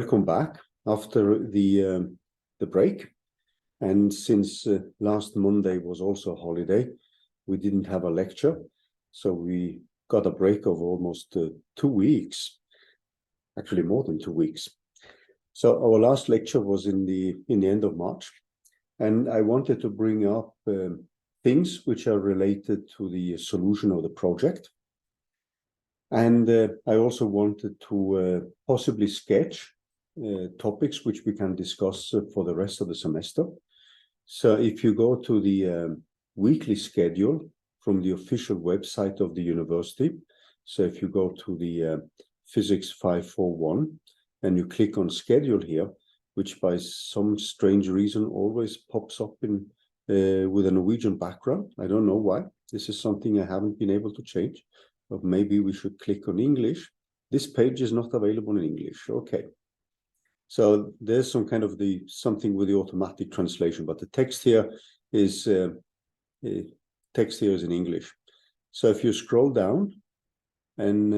Welcome back after the break. And since last Monday was also a holiday, we didn't have a lecture. So we got a break of almost 2 weeks, actually more than 2 weeks. So our last lecture was in the end of March. And I wanted to bring up things which are related to the solution of the project. And I also wanted to possibly sketch topics which we can discuss for the rest of the semester. So if you go to the weekly schedule from the official website of the university, so if you go to the Physics 541 and you click on schedule here, which by some strange reason always pops up in with a Norwegian background. I don't know why. This is something I haven't been able to change, but maybe we should click on English. This page is not available in English. Okay. So there's some kind of something with the automatic translation, but the text here is in English. So if you scroll down and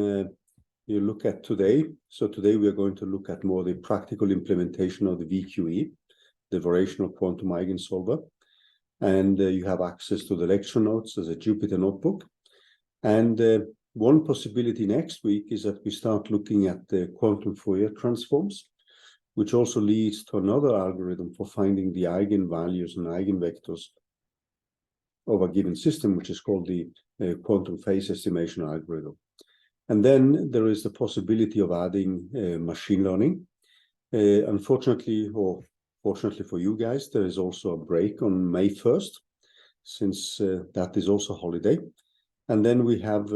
you look at today, so today we are going to look at more the practical implementation of the VQE, the variational quantum eigensolver, and you have access to the lecture notes as a Jupyter notebook. And one possibility next week is that we start looking at the quantum Fourier transforms, which also leads to another algorithm for finding the eigenvalues and eigenvectors of a given system, which is called the quantum phase estimation algorithm. And then there is the possibility of adding machine learning. Unfortunately, or fortunately for you guys, there is also a break on May 1st, since that is also a holiday. And then we have,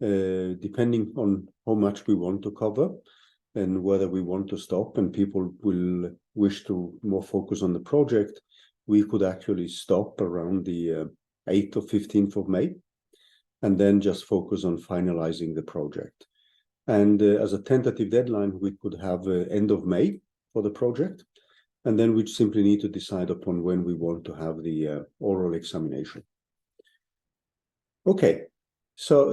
depending on how much we want to cover, and whether we want to stop and people will wish to more focus on the project, we could actually stop around the 8th or 15th of May, and then just focus on finalizing the project. And as a tentative deadline, we could have end of May for the project, and then we simply need to decide upon when we want to have the oral examination. Okay, so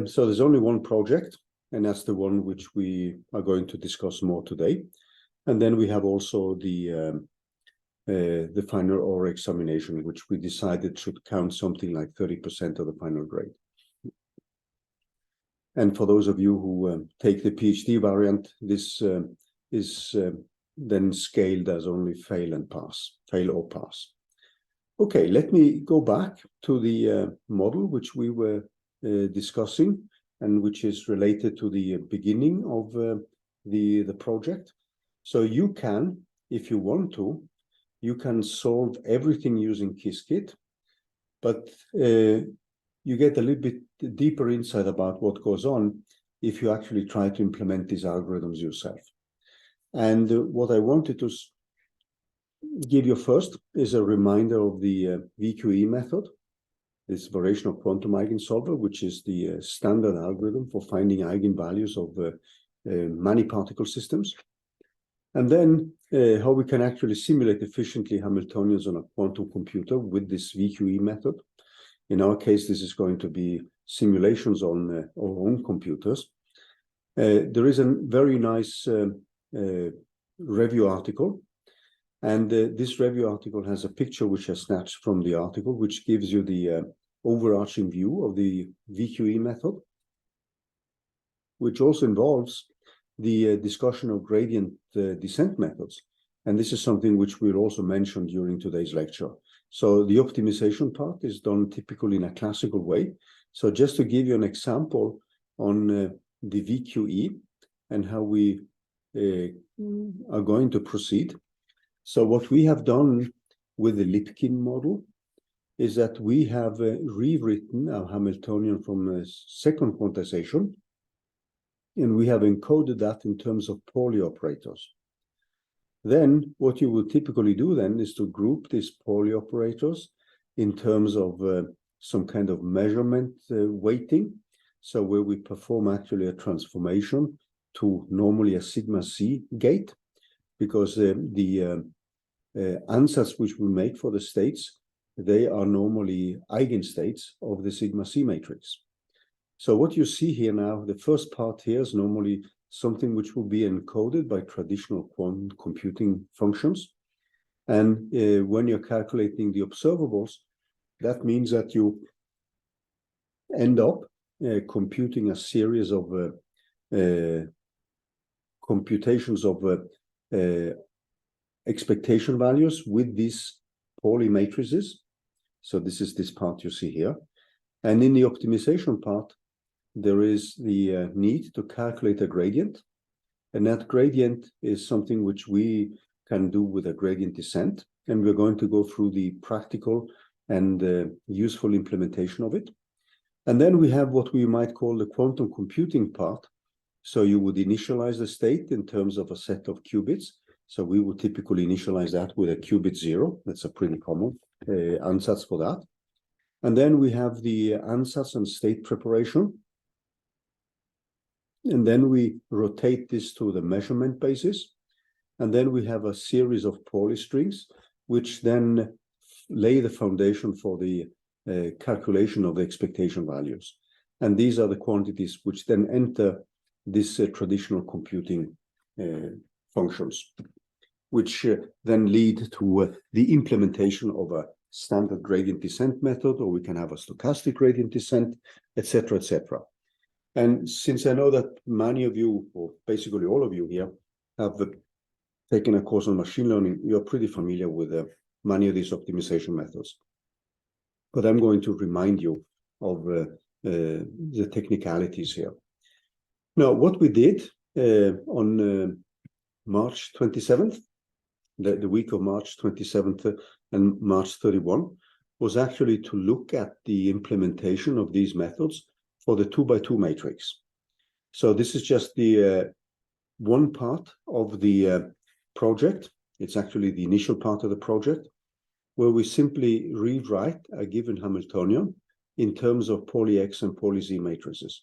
so there's only one project, and that's the one which we are going to discuss more today. And then we have also the final oral examination, which we decided should count something like 30% of the final grade. And for those of you who take the PhD variant, this is then scaled as only fail or pass. Okay, let me go back to the model which we were discussing, and which is related to the beginning of the project. So you can, if you want to, you can solve everything using Qiskit, but you get a little bit deeper insight about what goes on if you actually try to implement these algorithms yourself. And what I wanted to give you first is a reminder of the VQE method, this variational quantum eigensolver, which is the standard algorithm for finding eigenvalues of many particle systems. And then how we can actually simulate efficiently Hamiltonians on a quantum computer with this VQE method. In our case, this is going to be simulations on our own computers. There is a very nice review article. And this review article has a picture which I snatched from the article, which gives you the overarching view of the VQE method, which also involves the discussion of gradient descent methods. And this is something which we'll also mention during today's lecture. So the optimization part is done typically in a classical way. So just to give you an example on the VQE and how we are going to proceed. So what we have done with the Lipkin model is that we have rewritten our Hamiltonian from a second quantization, and we have encoded that in terms of Pauli operators. Then what you will typically do then is to group these Pauli operators in terms of some kind of measurement weighting. So where we perform actually a transformation to normally a sigma C gate, because the ansatz which we make for the states, they are normally eigenstates of the sigma C matrix. So what you see here now, the first part here is normally something which will be encoded by traditional quantum computing functions. And when you're calculating the observables, that means that you end up computing a series of computations of expectation values with these Pauli matrices. So this is this part you see here. And in the optimization part, there is the need to calculate a gradient. And that gradient is something which we can do with a gradient descent. And we're going to go through the practical and useful implementation of it. And then we have what we might call the quantum computing part. So you would initialize the state in terms of a set of qubits. So we would typically initialize that with a qubit 0. That's a pretty common ansatz for that. And then we have the ansatz and state preparation. And then we rotate this to the measurement basis. And then we have a series of Pauli strings, which then lay the foundation for the calculation of the expectation values. And these are the quantities which then enter this traditional computing functions, which then lead to the implementation of a standard gradient descent method, or we can have a stochastic gradient descent, etc., etc. And since I know that many of you, or basically all of you here, have taken a course on machine learning, you're pretty familiar with many of these optimization methods. But I'm going to remind you of the technicalities here. Now, what we did on March 27th, the week of March 27th and March 31, was actually to look at the implementation of these methods for the 2x2 matrix. So this is just the one part of the project. It's actually the initial part of the project, where we simply rewrite a given Hamiltonian in terms of Pauli X and Pauli Z matrices.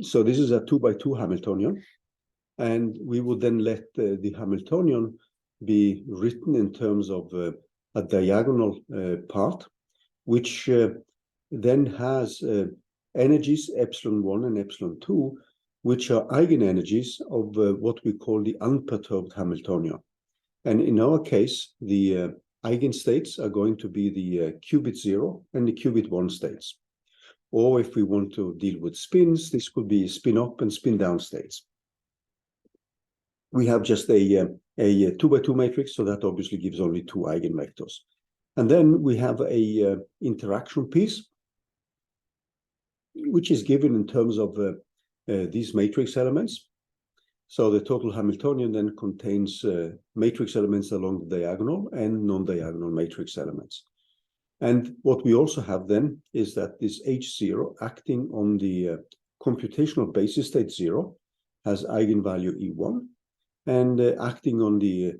So this is a 2x2 Hamiltonian, and we would then let the Hamiltonian be written in terms of a diagonal part, which then has energies epsilon 1 and epsilon 2, which are eigenenergies of what we call the unperturbed Hamiltonian. And in our case, the eigenstates are going to be the qubit 0 and the qubit 1 states. Or if we want to deal with spins, this could be spin up and spin down states. We have just a 2x2 matrix, so that obviously gives only 2 eigenvectors. And then we have a interaction piece, which is given in terms of these matrix elements. So the total Hamiltonian then contains matrix elements along the diagonal and non-diagonal matrix elements. And what we also have then is that this H0 acting on the computational basis state 0 has eigenvalue E1, and acting on the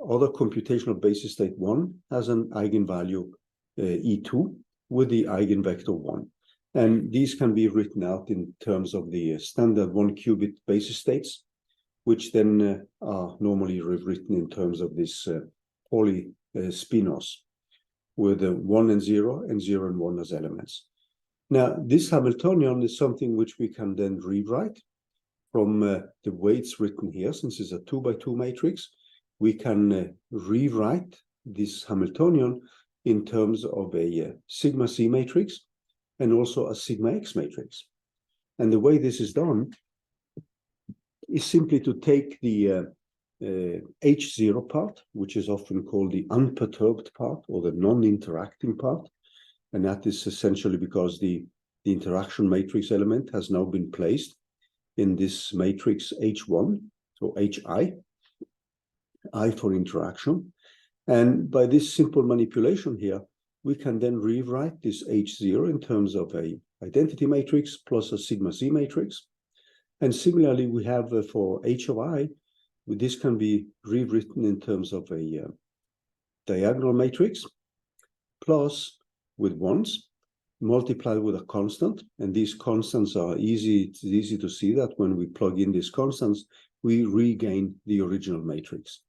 other computational basis state 1 has an eigenvalue E2 with the eigenvector 1. And these can be written out in terms of the standard 1 qubit basis states, which then are normally rewritten in terms of this Pauli spinos, with 1 and 0 and 0 and 1 as elements. Now, this Hamiltonian is something which we can then rewrite from the way it's written here. Since it's a 2x2 matrix, we can rewrite this Hamiltonian in terms of a sigma C matrix and also a sigma X matrix. And the way this is done is simply to take the H0 part, which is often called the unperturbed part or the non-interacting part. And that is essentially because the interaction matrix element has now been placed in this matrix H1, so HI, I for interaction. And by this simple manipulation here, we can then rewrite this H0 in terms of a identity matrix plus a sigma C matrix. And similarly, we have for H of I, this can be rewritten in terms of a diagonal matrix plus with ones multiplied with a constant. And these constants are easy. It's easy to see that when we plug in these constants, we regain the original matrix.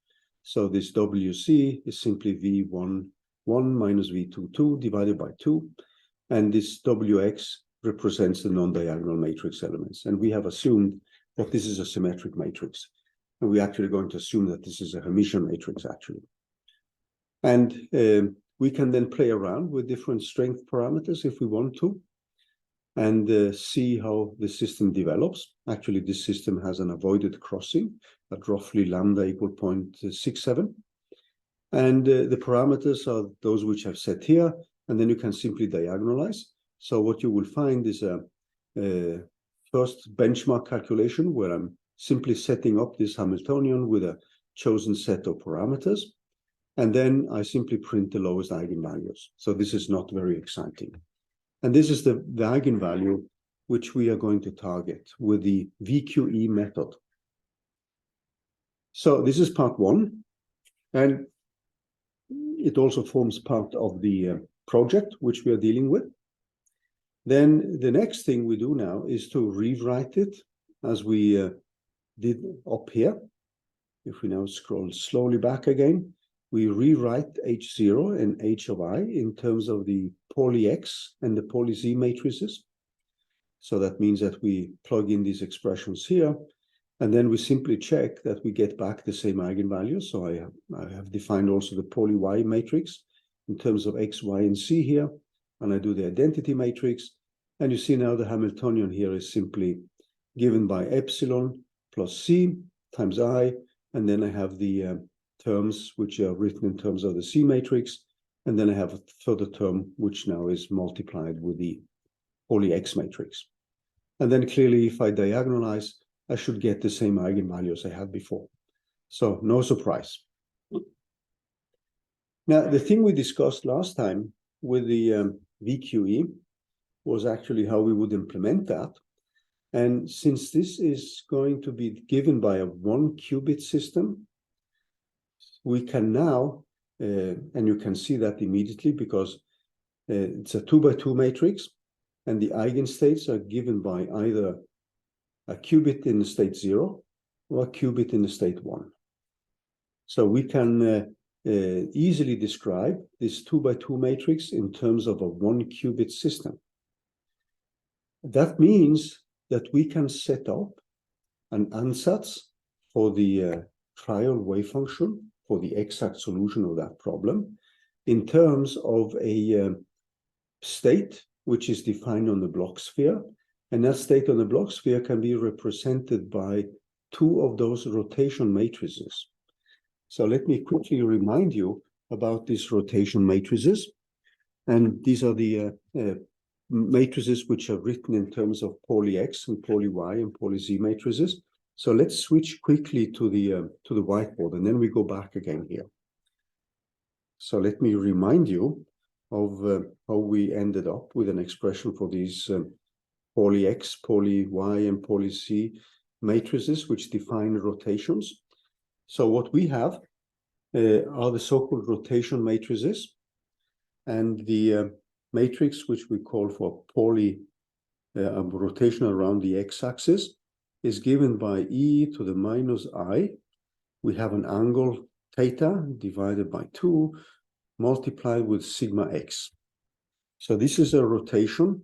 So this WC is simply V11 minus V22 divided by 2. And this WX represents the non-diagonal matrix elements. And we have assumed that this is a symmetric matrix. And we're actually going to assume that this is a Hermitian matrix, actually. And we can then play around with different strength parameters if we want to, and see how the system develops. Actually, this system has an avoided crossing at roughly lambda equal 0.67. And the parameters are those which I've set here, and then you can simply diagonalize. So what you will find is a first benchmark calculation where I'm simply setting up this Hamiltonian with a chosen set of parameters. And then I simply print the lowest eigenvalues. So this is not very exciting. And this is the eigenvalue which we are going to target with the VQE method. So this is part one. And it also forms part of the project which we are dealing with. Then the next thing we do now is to rewrite it as we did up here. If we now scroll slowly back again, we rewrite H0 and H of I in terms of the Pauli X and the Pauli Z matrices. So that means that we plug in these expressions here, and then we simply check that we get back the same eigenvalues. So I have defined also the Pauli Y matrix in terms of X, Y, and C here, and I do the identity matrix. And you see now the Hamiltonian here is simply given by epsilon plus C times I, and then I have the terms which are written in terms of the C matrix, and then I have a further term which now is multiplied with the Pauli X matrix. And then clearly if I diagonalize, I should get the same eigenvalues I had before. So no surprise. Now, the thing we discussed last time with the VQE was actually how we would implement that. And since this is going to be given by a 1-qubit system, we can now, and you can see that immediately because it's a 2-by-2 matrix, and the eigenstates are given by either a qubit in the state 0 or a qubit in the state 1. So we can easily describe this 2-by-2 matrix in terms of a 1-qubit system. That means that we can set up an ansatz for the trial wave function for the exact solution of that problem in terms of a state which is defined on the Bloch sphere. And that state on the Bloch sphere can be represented by 2 of those rotation matrices. So let me quickly remind you about these rotation matrices. And these are the matrices which are written in terms of Pauli X and Pauli Y and Pauli Z matrices. So let's switch quickly to the whiteboard, and then we go back again here. So let me remind you of how we ended up with an expression for these Pauli X, Pauli Y, and Pauli Z matrices which define rotations. So what we have are the so-called rotation matrices, and the matrix which we call for Pauli rotation around the x-axis is given by e to the minus I. We have an angle theta divided by 2 multiplied with sigma x. So this is a rotation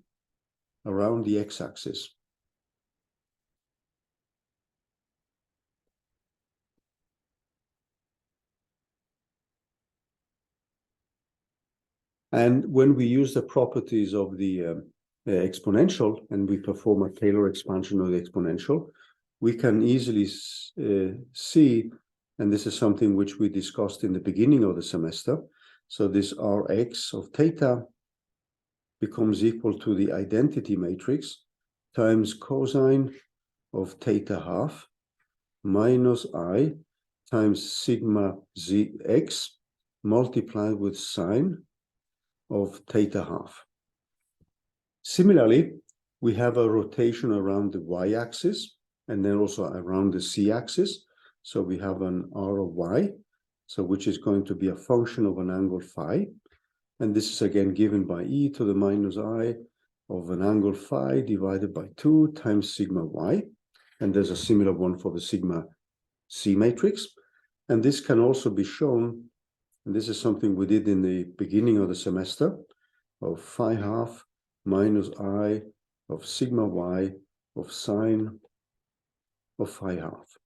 around the x-axis. And when we use the properties of the exponential and we perform a Taylor expansion of the exponential, we can easily see, and this is something which we discussed in the beginning of the semester, so this Rx of theta becomes equal to the identity matrix times cosine of theta half minus I times sigma zx multiplied with sine of theta half. Similarly, we have a rotation around the y-axis and then also around the z-axis. So we have an r of y, so which is going to be a function of an angle phi. And this is again given by e to the minus I of an angle phi divided by 2 times sigma y. And there's a similar one for the sigma c matrix. And this can also be shown, and this is something we did in the beginning of the semester, of phi half minus I of sigma y of sine of phi half.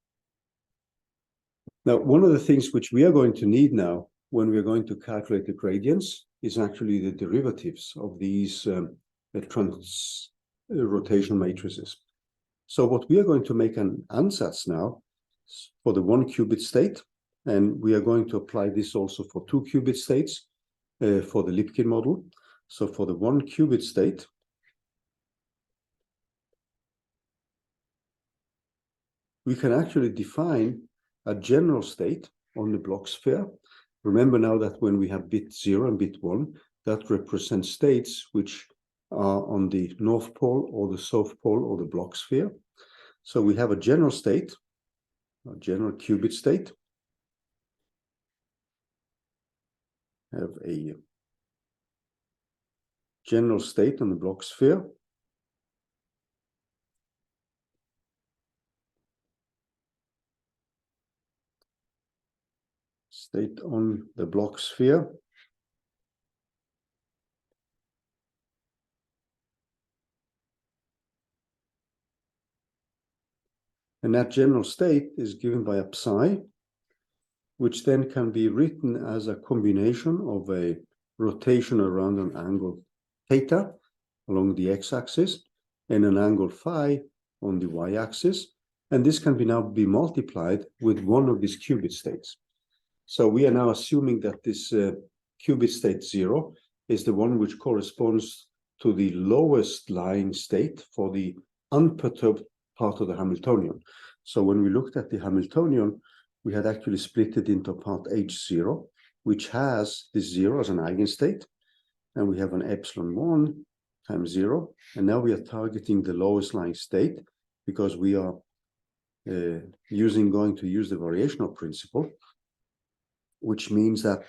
Now, one of the things which we are going to need now when we are going to calculate the gradients is actually the derivatives of these rotational matrices. So what we are going to make an ansatz now for the 1 qubit state, and we are going to apply this also for 2 qubit states for the Lipkin model. So for the 1 qubit state, we can actually define a general state on the Bloch sphere. Remember now that when we have bit 0 and bit 1, that represents states which are on the north pole or the south pole or the Bloch sphere. So we have a general state, a general qubit state. Have a general state on the Bloch sphere. State on the Bloch sphere. And that general state is given by a psi, which then can be written as a combination of a rotation around an angle theta along the x-axis and an angle phi on the y-axis. And this can now be multiplied with one of these qubit states. So we are now assuming that this qubit state 0 is the one which corresponds to the lowest lying state for the unperturbed part of the Hamiltonian. So when we looked at the Hamiltonian, we had actually split it into part H0, which has this 0 as an eigenstate, and we have an epsilon 1 times 0, and now we are targeting the lowest lying state because we are going to use the variational principle, which means that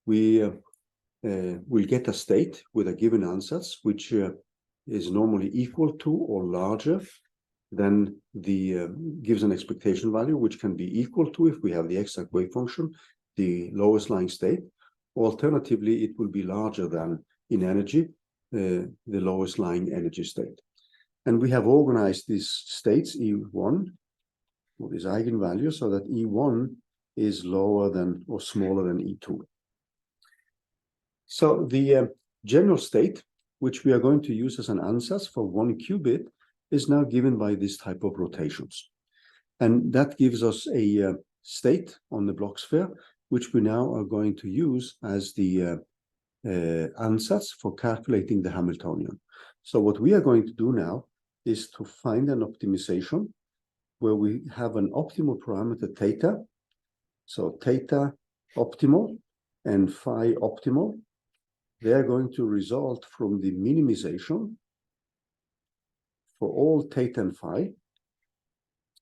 we will get a state with a given ansatz, which is normally equal to or larger than the gives an expectation value, which can be equal to, if we have the exact wave function, the lowest lying state. Alternatively, it will be larger than in energy, the lowest lying energy state. And we have organized these states, E1, or these eigenvalues, so that E1 is lower than or smaller than E2. So the general state, which we are going to use as an ansatz for 1 qubit, is now given by this type of rotations. And that gives us a state on the Bloch sphere, which we now are going to use as the ansatz for calculating the Hamiltonian. So what we are going to do now is to find an optimization where we have an optimal parameter theta. So theta optimal and phi optimal. They are going to result from the minimization for all theta and phi,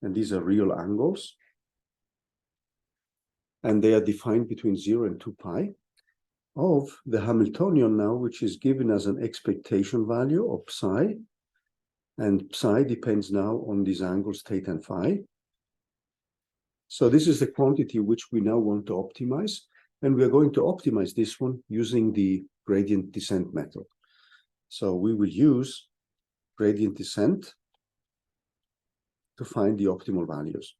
and these are real angles, and they are defined between 0 and 2 pi of the Hamiltonian now, which is given as an expectation value of psi, and psi depends now on these angles theta and phi. So this is the quantity which we now want to optimize, and we are going to optimize this one using the gradient descent method. So we will use gradient descent to find the optimal values.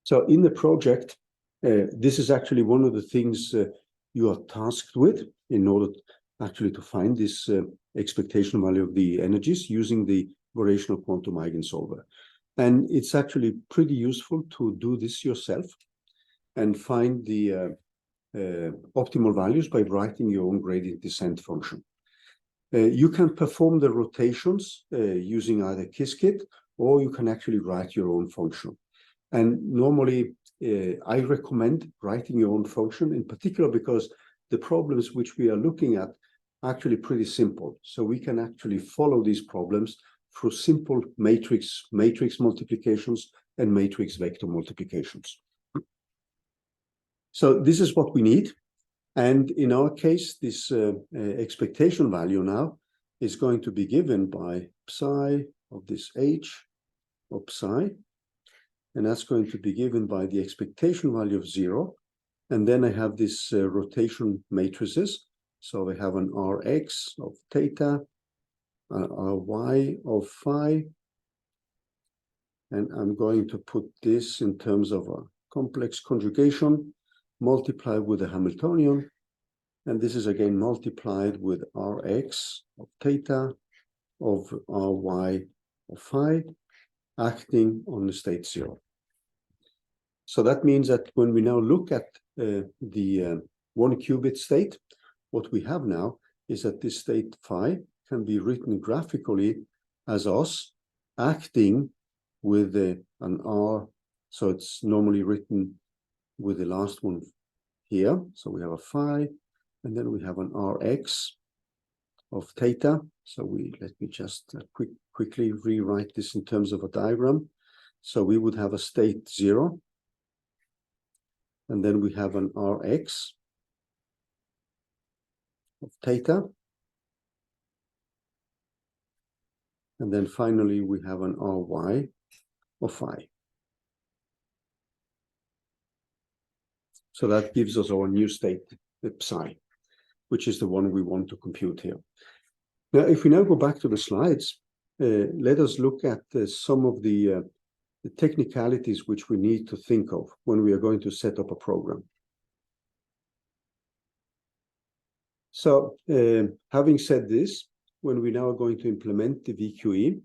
So in the project, this is actually one of the things you are tasked with in order actually to find this expectation value of the energies using the variational quantum eigensolver. And it's actually pretty useful to do this yourself and find the optimal values by writing your own gradient descent function. You can perform the rotations using either Qiskit, or you can actually write your own function. And normally, I recommend writing your own function, in particular because the problems which we are looking at are actually pretty simple. So we can actually follow these problems through simple matrix multiplications and matrix vector multiplications. So this is what we need. And in our case, this expectation value now is going to be given by psi of this h of psi, and that's going to be given by the expectation value of 0. And then I have this rotation matrices. So I have an Rx of theta, an Ry of phi, and I'm going to put this in terms of a complex conjugation multiplied with a Hamiltonian, and this is again multiplied with Rx of theta of Ry of phi, acting on the state 0. So that means that when we now look at the 1 qubit state, what we have now is that this state phi can be written graphically as us acting with an R. So it's normally written with the last one here. So we have a phi, and then we have an Rx of theta. So let me just quickly rewrite this in terms of a diagram. So we would have a state 0, and then we have an Rx of theta, and then finally we have an Ry of phi. So that gives us our new state, the psi, which is the one we want to compute here. Now, if we now go back to the slides, let us look at some of the technicalities which we need to think of when we are going to set up a program. So, having said this, when we now are going to implement the VQE,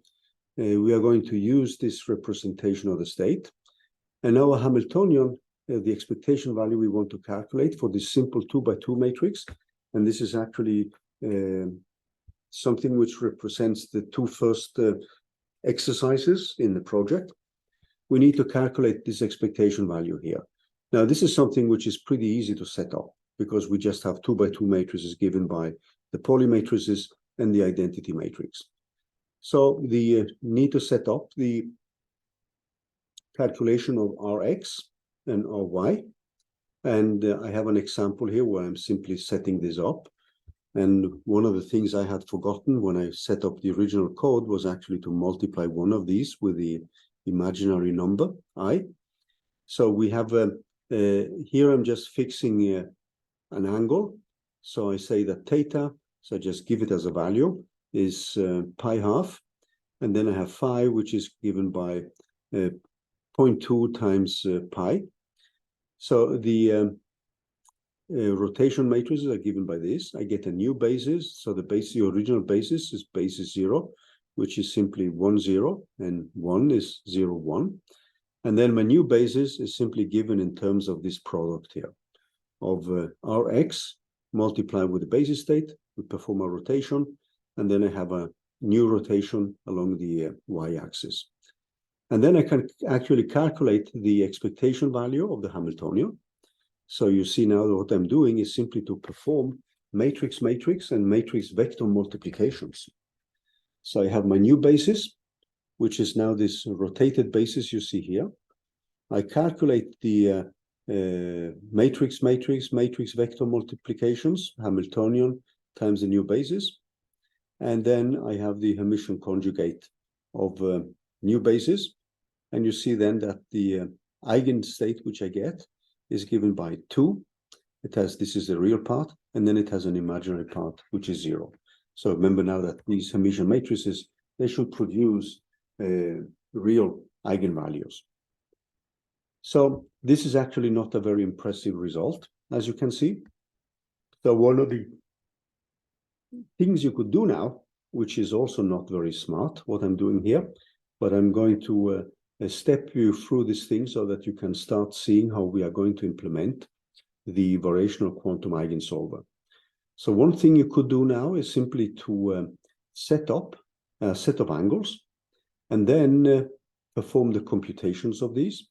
we are going to use this representation of the state. And now a Hamiltonian, the expectation value we want to calculate for this simple 2x2 matrix, and this is actually something which represents the two first exercises in the project. We need to calculate this expectation value here. Now, this is something which is pretty easy to set up because we just have 2x2 matrices given by the Pauli matrices and the identity matrix. So the need to set up the calculation of Rx and Ry. And I have an example here where I'm simply setting this up. And one of the things I had forgotten when I set up the original code was actually to multiply one of these with the imaginary number I. So we have here I'm just fixing an angle. So I say that theta, so I just give it as a value, is pi half. And then I have phi, which is given by 0.2 times pi. So the rotation matrices are given by this. I get a new basis. So the original basis is basis 0, which is simply 1, 0, and 1 is 0, 1. And then my new basis is simply given in terms of this product here of Rx multiplied with the basis state. We perform a rotation, and then I have a new rotation along the y-axis. And then I can actually calculate the expectation value of the Hamiltonian. So you see now that what I'm doing is simply to perform matrix and matrix vector multiplications. So I have my new basis, which is now this rotated basis you see here. I calculate the matrix vector multiplications, Hamiltonian times the new basis. And then I have the Hermitian conjugate of new basis. And you see then that the eigenstate which I get is given by 2. This is the real part, and then it has an imaginary part, which is 0. So remember now that these Hermitian matrices, they should produce real eigenvalues. So this is actually not a very impressive result, as you can see. So one of the things you could do now, which is also not very smart, what I'm doing here, but I'm going to step you through this thing so that you can start seeing how we are going to implement the variational quantum eigensolver. So one thing you could do now is simply to set up a set of angles and then perform the computations of these.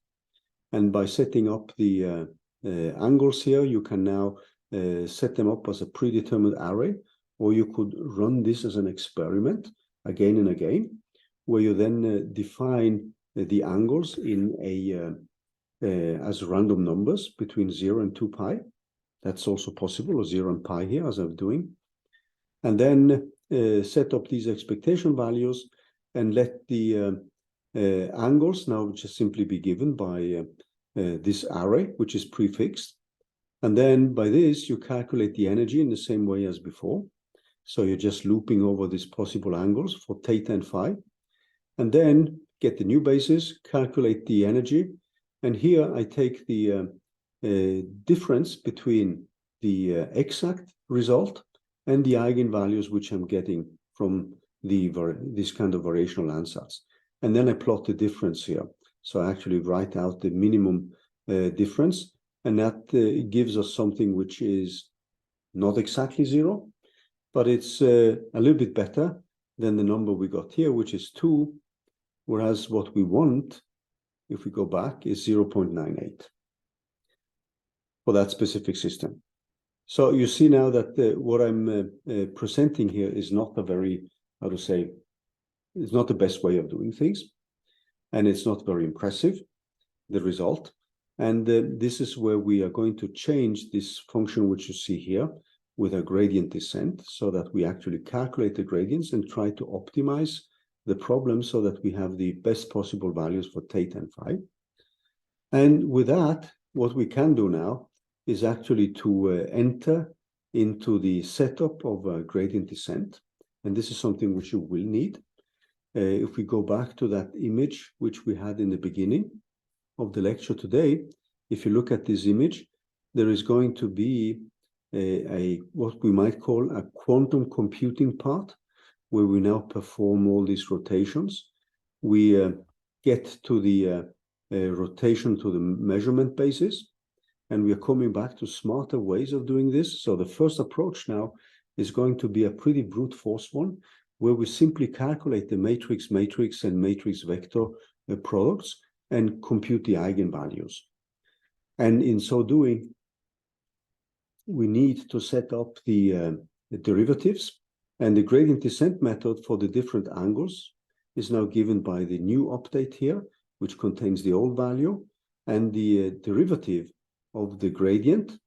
And by setting up the angles here, you can now set them up as a predetermined array, or you could run this as an experiment again and again, where you then define the angles in as random numbers between 0 and 2 pi. That's also possible, or 0 and pi here, as I'm doing. And then set up these expectation values and let the angles now just simply be given by this array, which is prefixed. And then by this, you calculate the energy in the same way as before. So you're just looping over these possible angles for theta and phi. And then get the new basis, calculate the energy. And here I take the difference between the exact result and the eigenvalues which I'm getting from this kind of variational ansatz. And then I plot the difference here. So I actually write out the minimum difference, and that gives us something which is not exactly 0, but it's a little bit better than the number we got here, which is 2, whereas what we want, if we go back, is 0.98 for that specific system. So you see now that what I'm presenting here is not a very, how to say, it's not the best way of doing things, and it's not very impressive, the result. And this is where we are going to change this function which you see here with a gradient descent, so that we actually calculate the gradients and try to optimize the problem so that we have the best possible values for theta and phi. And with that, what we can do now is actually to enter into the setup of a gradient descent. And this is something which you will need. If we go back to that image which we had in the beginning of the lecture today, if you look at this image, there is going to be what we might call a quantum computing part, where we now perform all these rotations. We get to the rotation to the measurement basis, and we are coming back to smarter ways of doing this. So the first approach now is going to be a pretty brute force one, where we simply calculate the matrix and matrix vector products and compute the eigenvalues. And in so doing, we need to set up the derivatives, and the gradient descent method for the different angles is now given by the new update here, which contains the old value, and the derivative of the gradient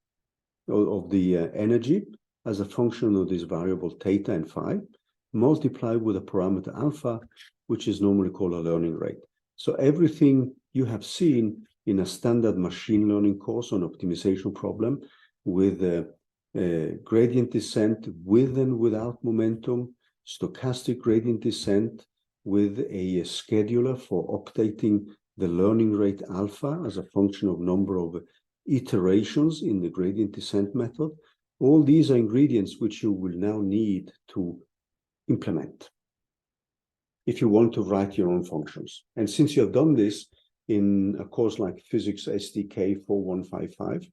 of the energy as a function of this variable theta and phi, multiplied with a parameter alpha, which is normally called a learning rate. So everything you have seen in a standard machine learning course on optimization problem with gradient descent with and without momentum, stochastic gradient descent with a scheduler for updating the learning rate alpha as a function of number of iterations in the gradient descent method. All these are ingredients which you will now need to implement if you want to write your own functions. And since you have done this in a course like Physics SDK 4155,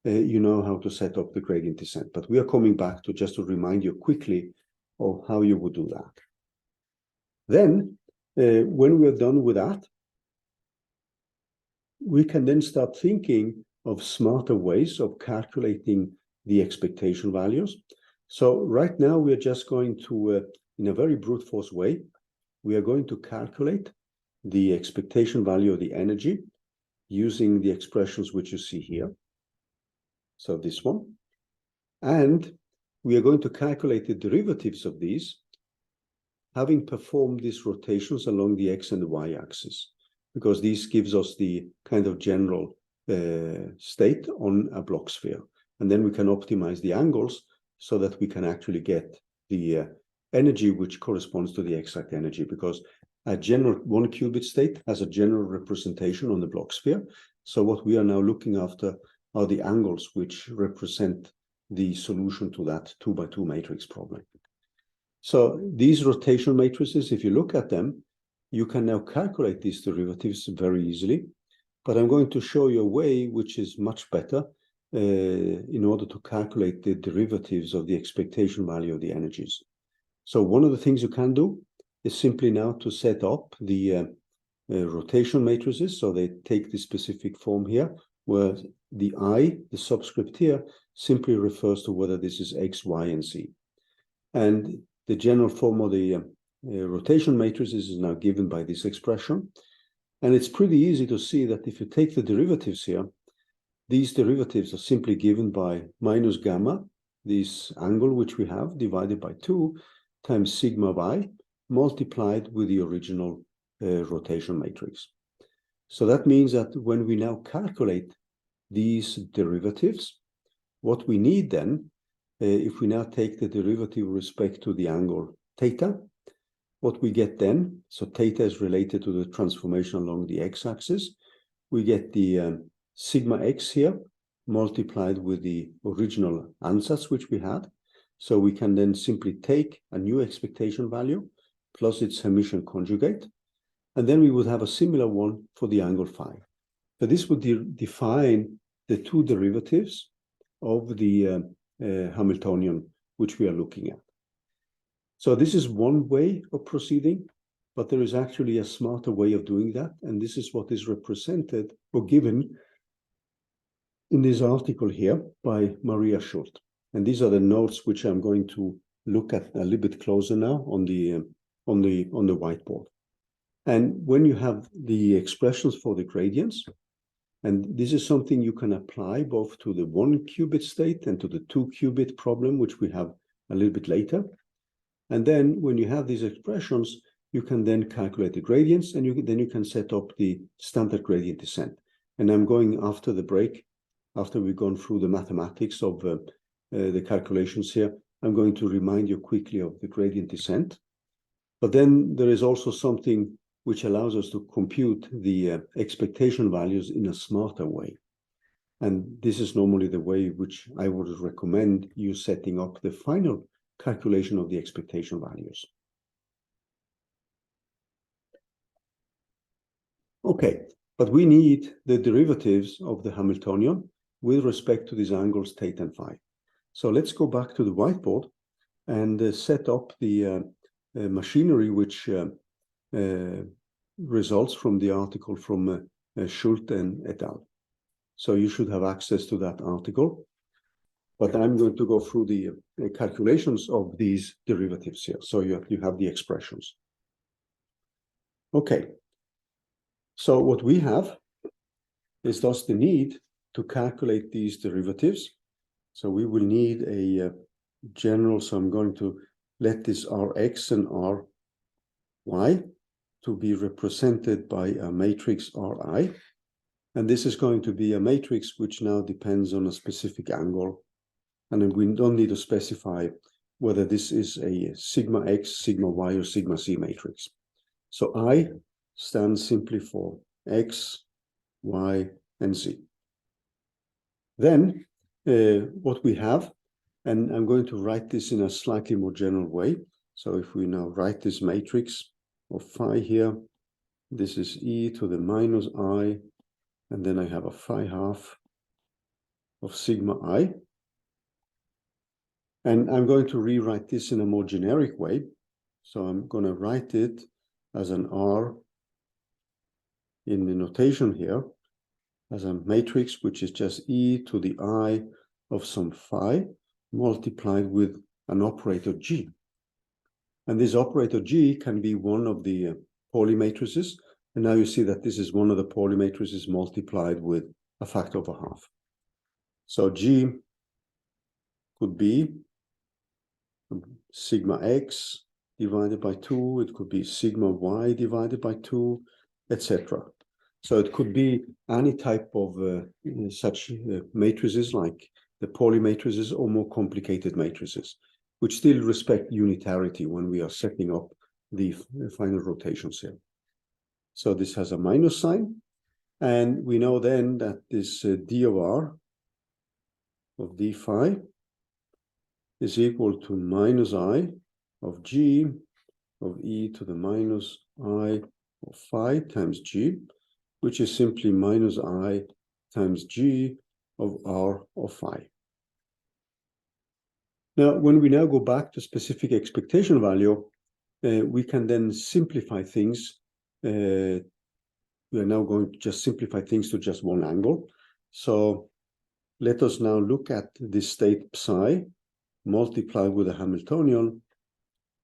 you know how to set up the gradient descent. But we are coming back to just to remind you quickly of how you would do that. Then, when we're done with that, we can then start thinking of smarter ways of calculating the expectation values. So right now, we are just going to, in a very brute force way, we are going to calculate the expectation value of the energy using the expressions which you see here. So this one. And we are going to calculate the derivatives of these, having performed these rotations along the x and the y axis, because this gives us the kind of general state on a block sphere. And then we can optimize the angles so that we can actually get the energy which corresponds to the exact energy, because a general 1 qubit state has a general representation on the block sphere. So what we are now looking after are the angles which represent the solution to that 2x2 matrix problem. So these rotation matrices, if you look at them, you can now calculate these derivatives very easily. But I'm going to show you a way which is much better in order to calculate the derivatives of the expectation value of the energies. So one of the things you can do is simply now to set up the rotation matrices. So they take the specific form here, where the I, the subscript here, simply refers to whether this is X, Y, and Z. And the general form of the rotation matrices is now given by this expression. And it's pretty easy to see that if you take the derivatives here, these derivatives are simply given by minus gamma, this angle which we have, divided by 2, times sigma y multiplied with the original rotation matrix. So that means that when we now calculate these derivatives, what we need then, if we now take the derivative with respect to the angle theta, what we get then, so theta is related to the transformation along the x-axis, we get the sigma x here multiplied with the original ansatz which we had. So we can then simply take a new expectation value plus its Hermitian conjugate, and then we would have a similar one for the angle phi. So this would define the two derivatives of the Hamiltonian which we are looking at. So this is one way of proceeding, but there is actually a smarter way of doing that, and this is what is represented or given in this article here by Maria Hjorth. And these are the notes which I'm going to look at a little bit closer now on the whiteboard. And when you have the expressions for the gradients, and this is something you can apply both to the 1 qubit state and to the 2 qubit problem, which we have a little bit later. And then when you have these expressions, you can then calculate the gradients, and then you can set up the standard gradient descent. And I'm going after the break, after we've gone through the mathematics of the calculations here, I'm going to remind you quickly of the gradient descent. But then there is also something which allows us to compute the expectation values in a smarter way. And this is normally the way which I would recommend you setting up the final calculation of the expectation values. Okay, but we need the derivatives of the Hamiltonian with respect to these angles theta and phi. So let's go back to the whiteboard and set up the machinery which results from the article from Hjorth and et al. So you should have access to that article. But I'm going to go through the calculations of these derivatives here. So you have the expressions. Okay. So what we have is thus the need to calculate these derivatives. So we will need a general, so I'm going to let this Rx and Ry to be represented by a matrix Ri. And this is going to be a matrix which now depends on a specific angle. And then we don't need to specify whether this is a sigma x, sigma y, or sigma c matrix. So I stands simply for x, y, and z. Then what we have, and I'm going to write this in a slightly more general way. So if we now write this matrix of phi here, this is e to the minus I, and then I have a phi half of sigma I. And I'm going to rewrite this in a more generic way. So I'm going to write it as an R in the notation here, as a matrix which is just e to the I of some phi multiplied with an operator G. And this operator G can be one of the Pauli matrices. And now you see that this is one of the Pauli matrices multiplied with a factor of a half. So G could be sigma x divided by 2. It could be sigma y divided by 2, etc. So it could be any type of such matrices like the Pauli matrices or more complicated matrices, which still respect unitarity when we are setting up the final rotations here. So this has a minus sign. And we know then that this d of r of d phi is equal to minus I of G of e to the minus I of phi times G, which is simply minus I times G of R of phi. Now, when we now go back to specific expectation value, we can then simplify things. We are now going to just simplify things to just one angle. So let us now look at this state psi multiplied with a Hamiltonian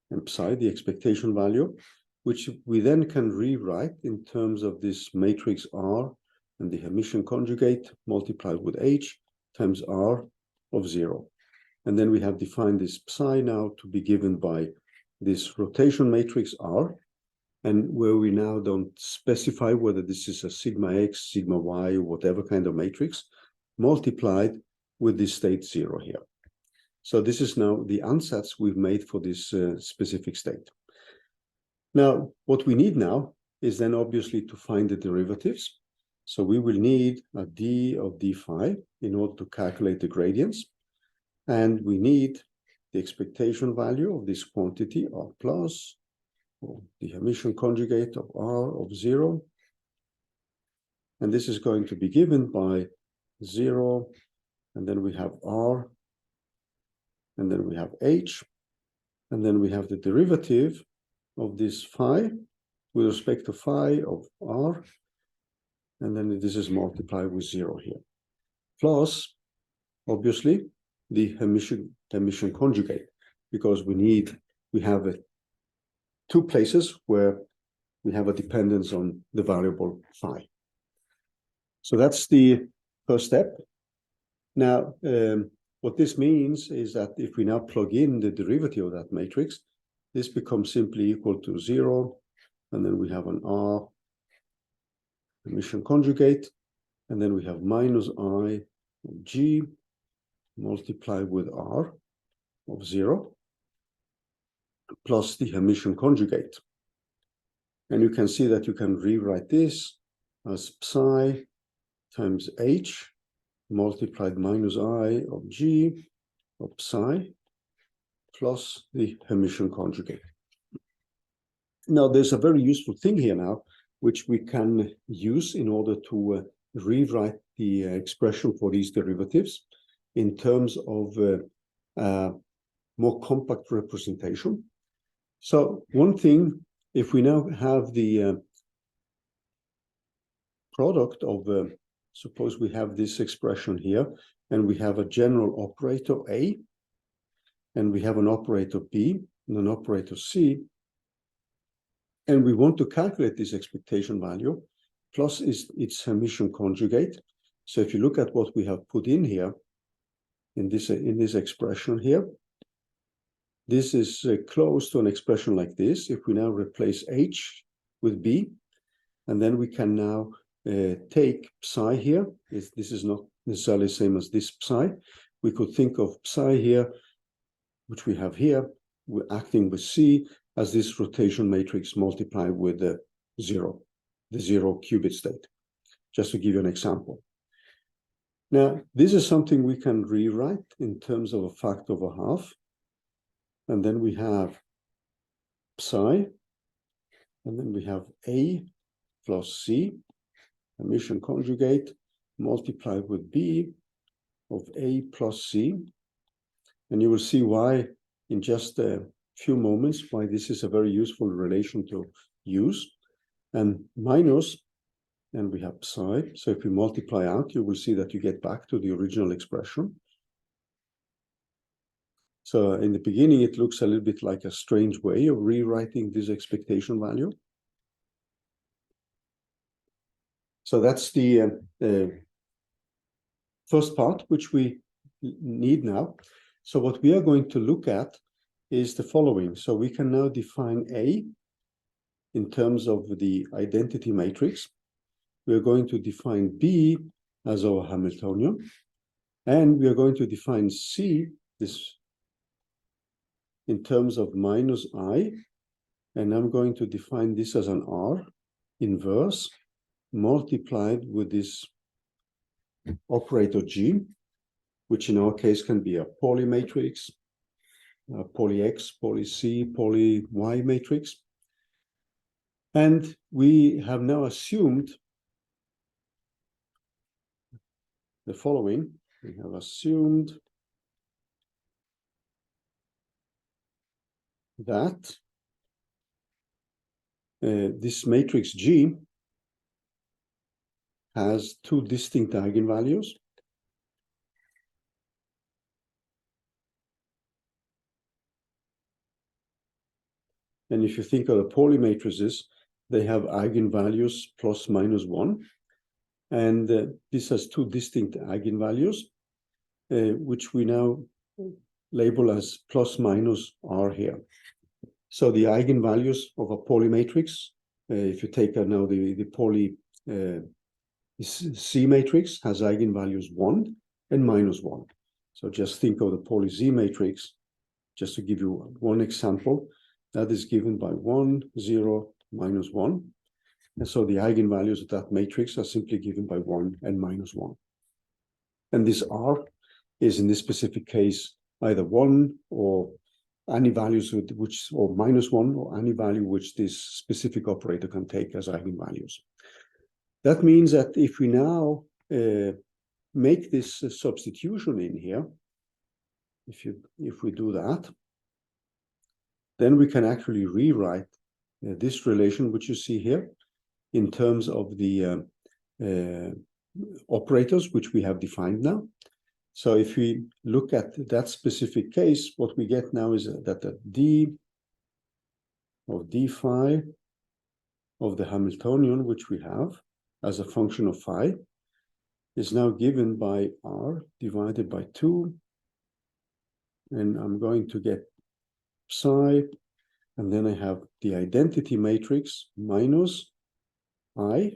and psi, the expectation value, which we then can rewrite in terms of this matrix R and the Hermitian conjugate multiplied with H times R of 0. And then we have defined this psi now to be given by this rotation matrix R, and where we now don't specify whether this is a sigma X, sigma Y, or whatever kind of matrix, multiplied with this state 0 here. So this is now the ansatz we've made for this specific state. Now, what we need now is then obviously to find the derivatives. So we will need a d of d phi in order to calculate the gradients. And we need the expectation value of this quantity R plus, or the Hermitian conjugate of R of 0. And this is going to be given by 0, and then we have R, and then we have H, and then we have the derivative of this phi with respect to phi of R, and then this is multiplied with 0 here, plus, obviously, the Hermitian conjugate, because we have two places where we have a dependence on the variable phi. So that's the first step. Now, what this means is that if we now plug in the derivative of that matrix, this becomes simply equal to 0, and then we have an R Hermitian conjugate, and then we have minus I of G multiplied with R of 0 plus the Hermitian conjugate. And you can see that you can rewrite this as psi times H multiplied minus I of G of psi plus the Hermitian conjugate. Now, there's a very useful thing here now, which we can use in order to rewrite the expression for these derivatives in terms of more compact representation. So one thing, if we now have the product of, suppose we have this expression here, and we have a general operator A, and we have an operator B, and an operator C, and we want to calculate this expectation value, plus its Hermitian conjugate. So if you look at what we have put in here, in this expression here, this is close to an expression like this. If we now replace H with B, and then we can now take psi here. This is not necessarily the same as this psi. We could think of psi here, which we have here, we're acting with C as this rotation matrix multiplied with the 0 qubit state, just to give you an example. Now, this is something we can rewrite in terms of a factor of a half. And then we have psi, and then we have A plus C, Hermitian conjugate, multiplied with B of A plus C. And you will see why in just a few moments, why this is a very useful relation to use. And minus, and we have psi. So if we multiply out, you will see that you get back to the original expression. So in the beginning, it looks a little bit like a strange way of rewriting this expectation value. So that's the first part, which we need now. So what we are going to look at is the following. So we can now define A in terms of the identity matrix. We're going to define B as our Hamiltonian. And we are going to define C, this in terms of minus I, and I'm going to define this as an R inverse multiplied with this operator G, which in our case can be a Pauli matrix, Pauli X, Pauli C, Pauli Y matrix. And we have now assumed the following. We have assumed that this matrix G has two distinct eigenvalues. And if you think of the Pauli matrices, they have eigenvalues plus minus 1. And this has two distinct eigenvalues, which we now label as plus minus R here. So the eigenvalues of a Pauli matrix, if you take now the Pauli C matrix, has eigenvalues 1 and -1. So just think of the Pauli Z matrix, just to give you one example, that is given by 1, 0, -1. And so the eigenvalues of that matrix are simply given by 1 and -1. And this R is in this specific case either 1 or any values which, or -1, or any value which this specific operator can take as eigenvalues. That means that if we now make this substitution in here, if we do that, then we can actually rewrite this relation which you see here in terms of the operators which we have defined now. So if we look at that specific case, what we get now is that the d of d phi of the Hamiltonian, which we have as a function of phi, is now given by r divided by 2. And I'm going to get psi, and then I have the identity matrix minus I,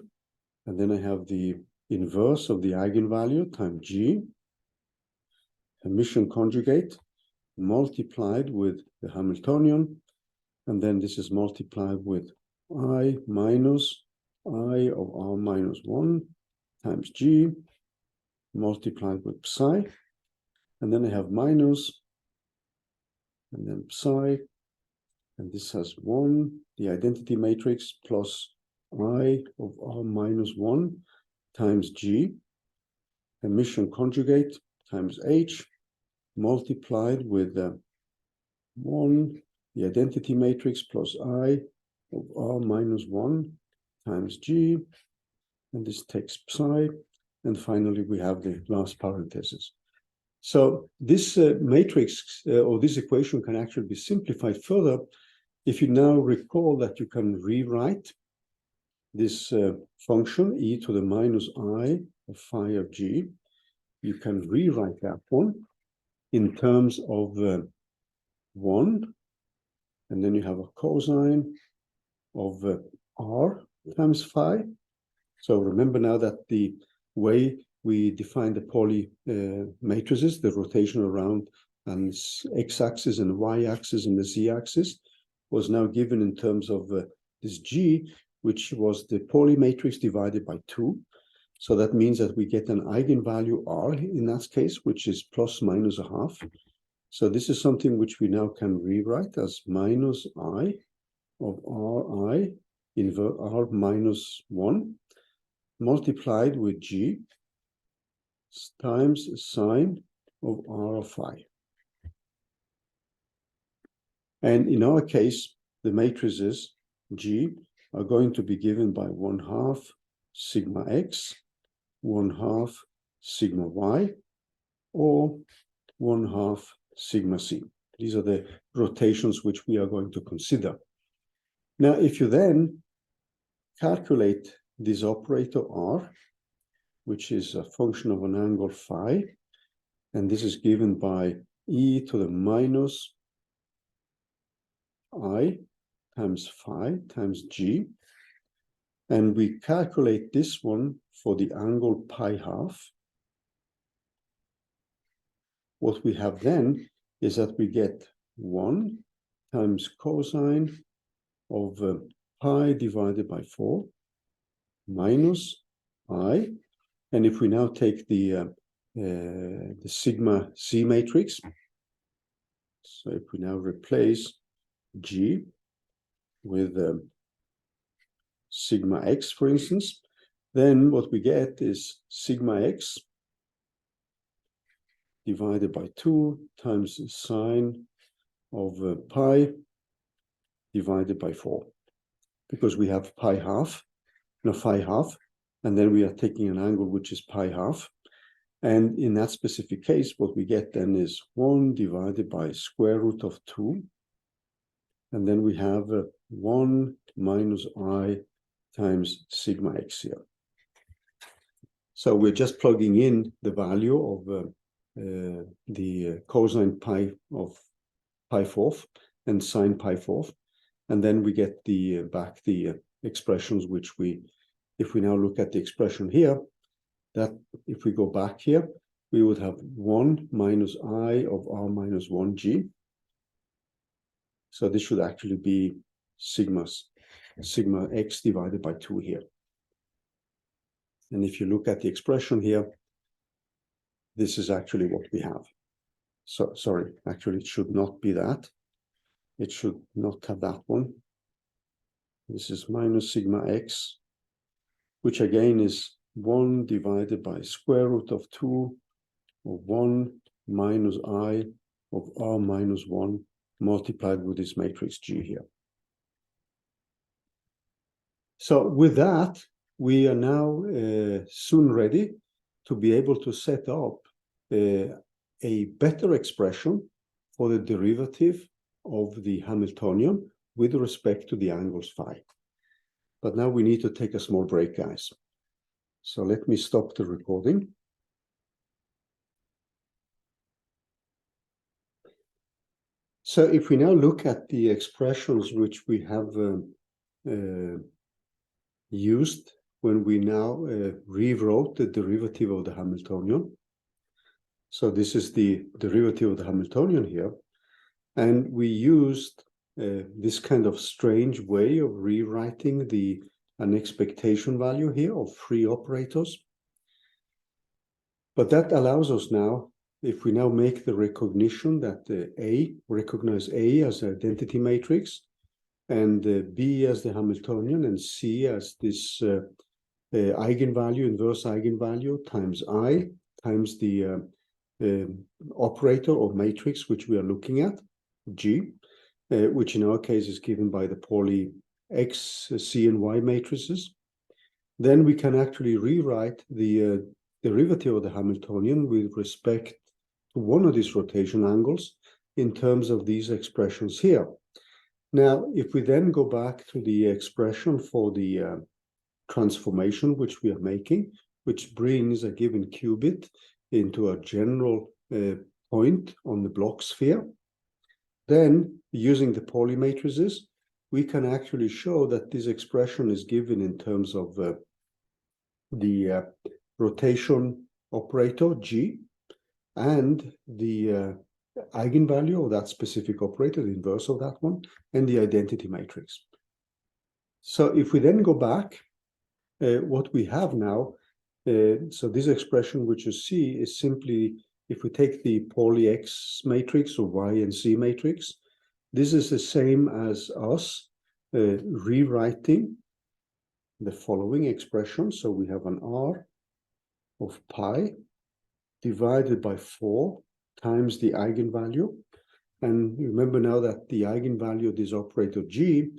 and then I have the inverse of the eigenvalue times g, emission conjugate, multiplied with the Hamiltonian, and then this is multiplied with I minus I of r minus 1 times g, multiplied with psi, and then I have minus, and then psi, and this has 1, the identity matrix, plus I of r minus 1 times g, emission conjugate times h, multiplied with 1, the identity matrix, plus I of r minus 1 times g, and this takes psi, and finally we have the last parenthesis. So this matrix or this equation can actually be simplified further if you now recall that you can rewrite this function e to the minus I of phi of g. You can rewrite that one in terms of 1, and then you have a cosine of r times phi. So remember now that the way we define the Pauli matrices, the rotation around an x-axis and y-axis and the z-axis, was now given in terms of this g, which was the Pauli matrix divided by 2. So that means that we get an eigenvalue r in that case, which is plus minus a half. So this is something which we now can rewrite as minus I of ri inverse r minus 1 multiplied with g times sine of r of phi. And in our case, the matrices G are going to be given by 1/2 sigma x, 1/2 sigma y, or 1/2 sigma c. These are the rotations which we are going to consider. Now, if you then calculate this operator r, which is a function of an angle phi, and this is given by e to the minus I times phi times g, and we calculate this one for the angle pi half. What we have then is that we get 1 times cosine of pi divided by 4 minus I, and if we now take the sigma c matrix, so if we now replace G with sigma x, for instance, then what we get is sigma x divided by 2 times sine of pi divided by 4, because we have pi half, no, phi half, and then we are taking an angle which is pi half. And in that specific case, what we get then is 1 divided by square root of 2. And then we have 1 minus I times sigma x here. So we're just plugging in the value of the cosine pi of pi fourth and sine pi fourth. And then we get the back the expressions which if we now look at the expression here, that if we go back here, we would have 1 minus I of R minus 1G. So this should actually be sigma x divided by 2 here. And if you look at the expression here, this is actually what we have. So sorry, actually it should not be that. It should not have that one. This is minus sigma x, which again is 1 divided by square root of 2 of 1 minus I of R minus 1 multiplied with this matrix G here. So with that, we are now soon ready to be able to set up a better expression for the derivative of the Hamiltonian with respect to the angles phi. But now we need to take a small break, guys. So let me stop the recording. So if we now look at the expressions which we have used when we now rewrote the derivative of the Hamiltonian. So this is the derivative of the Hamiltonian here. And we used this kind of strange way of rewriting an expectation value here of free operators. But that allows us now, if we now make the recognition that recognize A as an identity matrix, and B as the Hamiltonian, and C as this eigenvalue, inverse eigenvalue, times I, times the operator or matrix which we are looking at, G, which in our case is given by the Pauli X, C, and Y matrices, then we can actually rewrite the derivative of the Hamiltonian with respect to one of these rotation angles in terms of these expressions here. Now, if we then go back to the expression for the transformation which we are making, which brings a given qubit into a general point on the block sphere, then using the Pauli matrices, we can actually show that this expression is given in terms of the rotation operator G and the eigenvalue of that specific operator, the inverse of that one, and the identity matrix. So if we then go back, what we have now, so this expression which you see is simply, if we take the Pauli X matrix or Y and Z matrix, this is the same as us rewriting the following expression. So we have an R of pi divided by 4 times the eigenvalue. And remember now that the eigenvalue of this operator G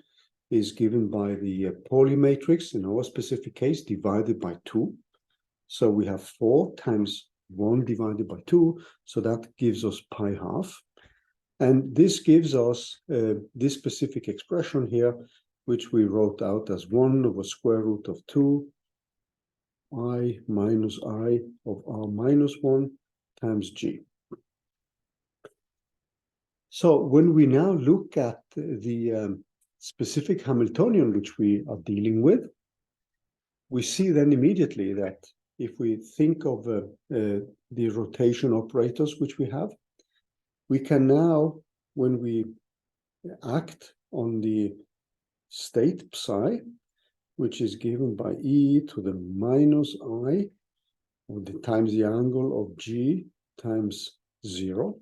is given by the Pauli matrix, in our specific case, divided by 2. So we have 4 times 1 divided by 2, so that gives us pi half. And this gives us this specific expression here, which we wrote out as 1 over square root of 2 I minus I of R minus 1 times G. So when we now look at the specific Hamiltonian which we are dealing with, we see then immediately that if we think of the rotation operators which we have, we can now, when we act on the state psi, which is given by e to the minus I times the angle of G times 0,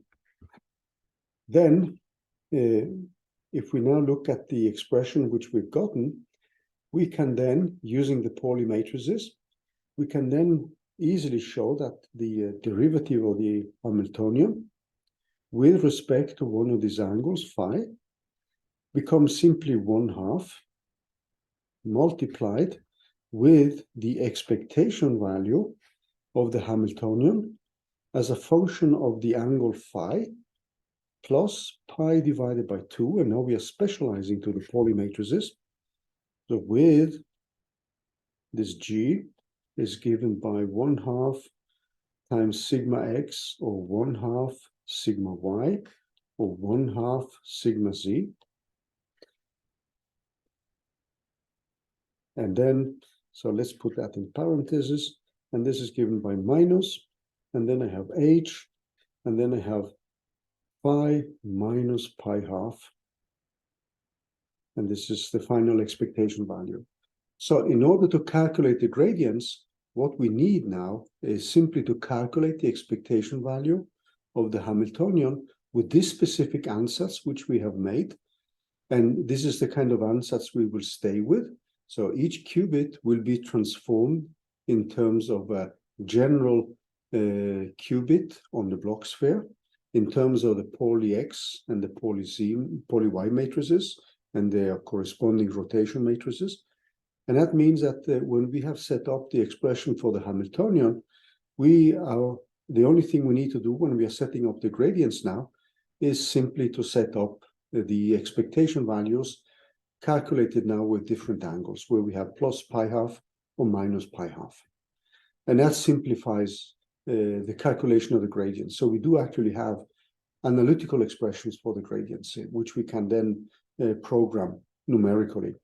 then if we now look at the expression which we've gotten, we can then, using the Pauli matrices, we can then easily show that the derivative of the Hamiltonian with respect to one of these angles, phi, becomes simply 1/2 multiplied with the expectation value of the Hamiltonian as a function of the angle phi plus pi divided by 2, and now we are specializing to the Pauli matrices. So with this G is given by 1/2 times sigma x, or 1/2 sigma y, or 1/2 sigma z. And then, so let's put that in parentheses, and this is given by minus, and then I have h, and then I have phi minus pi half, and this is the final expectation value. So in order to calculate the gradients, what we need now is simply to calculate the expectation value of the Hamiltonian with this specific ansatz which we have made. And this is the kind of ansatz we will stay with. So each qubit will be transformed in terms of a general qubit on the block sphere, in terms of the Pauli X and the Pauli Y matrices and their corresponding rotation matrices. And that means that when we have set up the expression for the Hamiltonian, the only thing we need to do when we are setting up the gradients now is simply to set up the expectation values calculated now with different angles, where we have plus pi half or minus pi half. And that simplifies the calculation of the gradients. So we do actually have analytical expressions for the gradients, which we can then program numerically,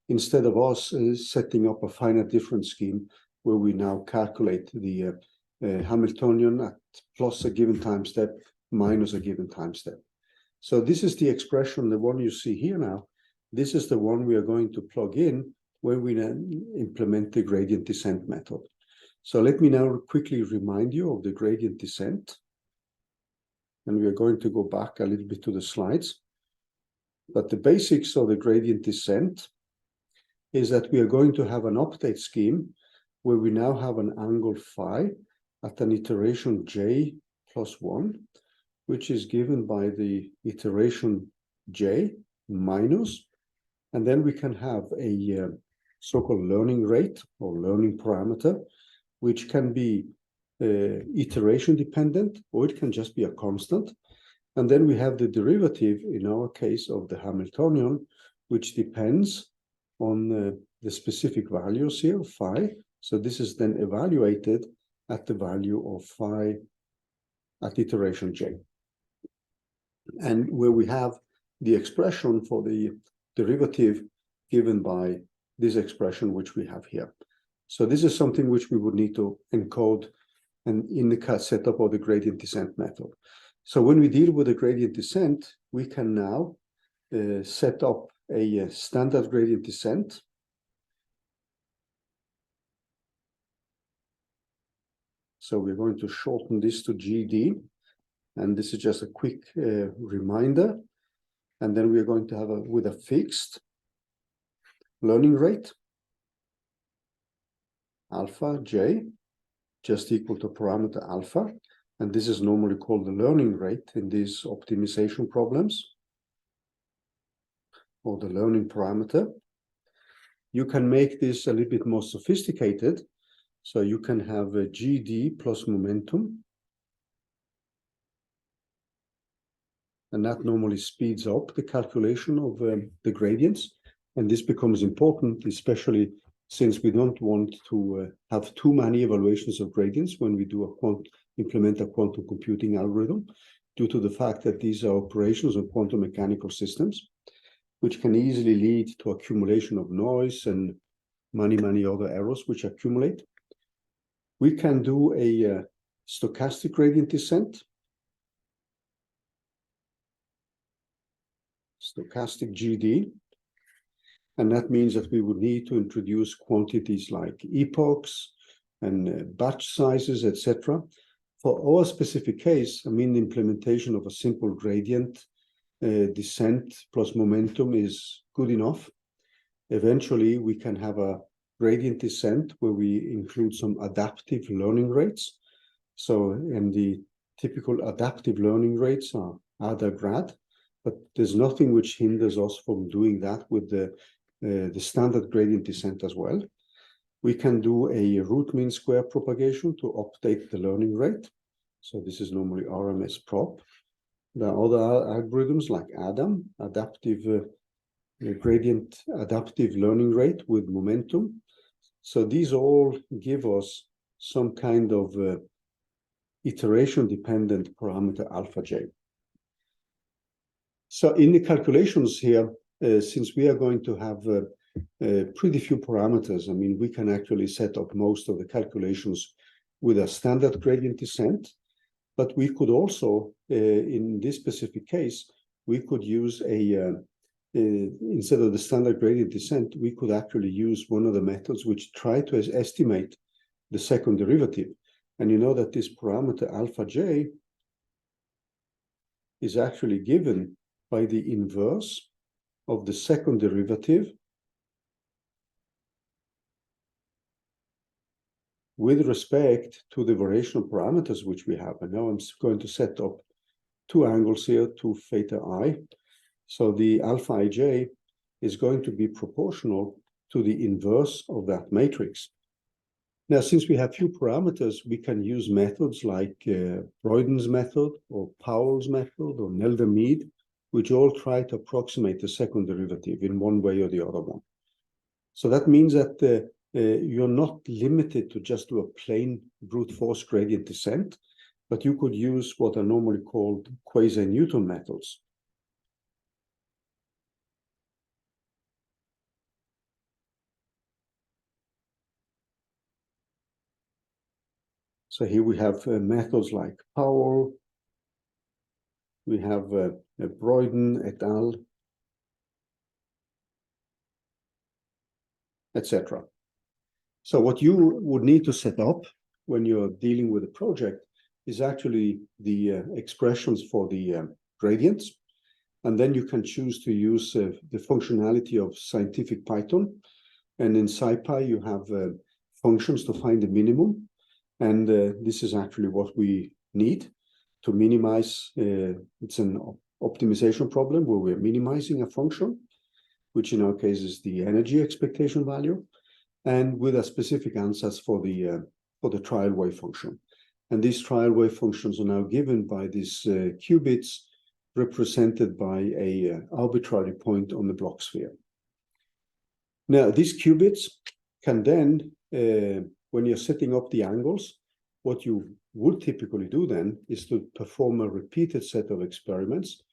instead of us setting up a finite difference scheme where we now calculate the Hamiltonian at plus a given time step minus a given time step. So this is the expression, the one you see here now. This is the one we are going to plug in when we then implement the gradient descent method. So let me now quickly remind you of the gradient descent. And we are going to go back a little bit to the slides. But the basics of the gradient descent is that we are going to have an update scheme where we now have an angle phi at an iteration j plus 1, which is given by the iteration j minus, and then we can have a so-called learning rate or learning parameter, which can be iteration dependent, or it can just be a constant. And then we have the derivative, in our case, of the Hamiltonian, which depends on the specific values here, phi. So this is then evaluated at the value of phi at iteration j. And where we have the expression for the derivative given by this expression, which we have here. So this is something which we would need to encode and in the setup of the gradient descent method. So when we deal with the gradient descent, we can now set up a standard gradient descent. So we're going to shorten this to GD. And this is just a quick reminder. And then we're going to have with a fixed learning rate, alpha j, just equal to parameter alpha. And this is normally called the learning rate in these optimization problems, or the learning parameter. You can make this a little bit more sophisticated. So you can have a GD plus momentum. And that normally speeds up the calculation of the gradients. And this becomes important, especially since we don't want to have too many evaluations of gradients when we do implement a quantum computing algorithm, due to the fact that these are operations of quantum mechanical systems, which can easily lead to accumulation of noise and many other errors which accumulate. We can do a stochastic gradient descent, stochastic GD, and that means that we would need to introduce quantities like epochs and batch sizes, etc. For our specific case, I mean, the implementation of a simple gradient descent plus momentum is good enough. Eventually, we can have a gradient descent where we include some adaptive learning rates. So, and the typical adaptive learning rates are ADA grad, but there's nothing which hinders us from doing that with the standard gradient descent as well. We can do a root mean square propagation to update the learning rate. So this is normally RMS prop. There are other algorithms like ADAM, adaptive gradient adaptive learning rate with momentum. So these all give us some kind of iteration dependent parameter alpha j. So in the calculations here, since we are going to have pretty few parameters. I mean, we can actually set up most of the calculations with a standard gradient descent, but we could also, in this specific case, we could use instead of the standard gradient descent, we could actually use one of the methods which try to estimate the second derivative. And you know that this parameter alpha j is actually given by the inverse of the second derivative with respect to the variational parameters which we have. And now I'm going to set up two angles here, two theta I. So the alpha ij is going to be proportional to the inverse of that matrix. Now, since we have few parameters, we can use methods like Broyden's method or Powell's method or Nelder-Mead, which all try to approximate the second derivative in one way or the other one. So that means that you're not limited to just do a plain brute force gradient descent, but you could use what are normally called quasi-Newton methods. So here we have methods like Powell, we have Broyden et al., etc. So what you would need to set up when you're dealing with a project is actually the expressions for the gradients. And then you can choose to use the functionality of scientific Python. And in SciPy, you have functions to find the minimum. And this is actually what we need to minimize. It's an optimization problem where we're minimizing a function, which in our case is the energy expectation value, and with a specific answers for the trial wave function. And these trial wave functions are now given by these qubits represented by a arbitrary point on the block sphere. Now, these qubits can then, when you're setting up the angles, what you would typically do then is to perform a repeated set of experiments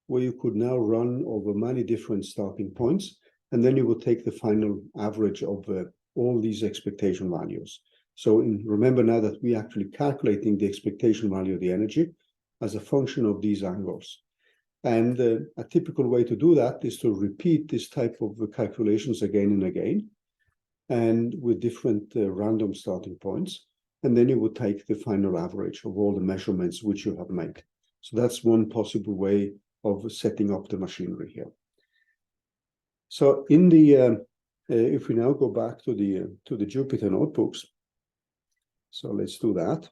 where you could now run over many different starting points, and then you would take the final average of all these expectation values. So remember now that we're actually calculating the expectation value of the energy as a function of these angles. And a typical way to do that is to repeat this type of calculations again and again, and with different random starting points. And then you would take the final average of all the measurements which you have made. So that's one possible way of setting up the machinery here. So in the if we now go back to the Jupyter notebooks, so let's do that.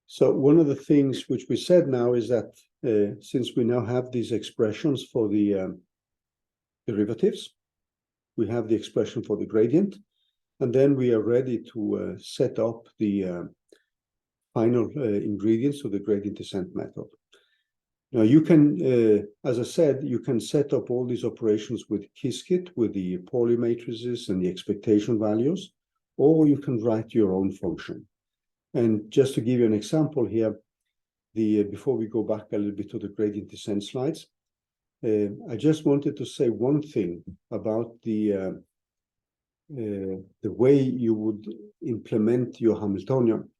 So one of the things which we said now is that since we now have these expressions for the derivatives, we have the expression for the gradient, and then we are ready to set up the final ingredients of the gradient descent method. Now you can, as I said, you can set up all these operations with Qiskit, with the Pauli matrices and the expectation values, or you can write your own function. And just to give you an example here, before we go back a little bit to the gradient descent slides, I just wanted to say one thing about the way you would implement your Hamiltonian.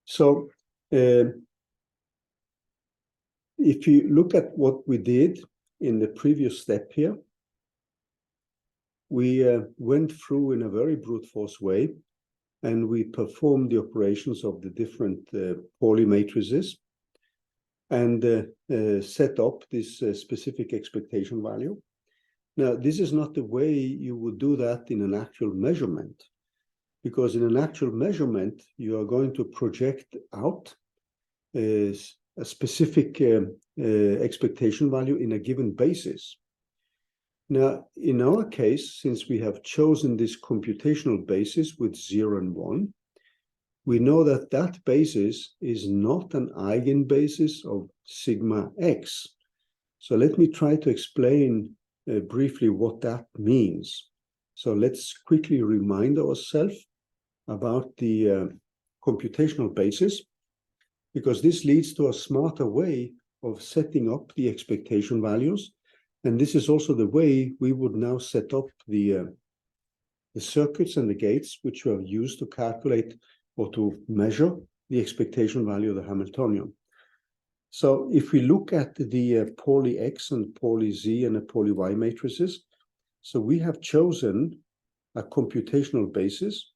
So if you look at what we did in the previous step here, we went through in a very brute force way, and we performed the operations of the different Pauli matrices and set up this specific expectation value. Now, this is not the way you would do that in an actual measurement, because in an actual measurement, you are going to project out a specific expectation value in a given basis. Now, in our case, since we have chosen this computational basis with 0 and 1, we know that that basis is not an eigenbasis of sigma x. So let me try to explain briefly what that means. So let's quickly remind ourselves about the computational basis. because this leads to a smarter way of setting up the expectation values. And this is also the way we would now set up the circuits and the gates which we have used to calculate or to measure the expectation value of the Hamiltonian. So if we look at the Pauli X and Pauli Z and the Pauli Y matrices, so we have chosen a computational basis.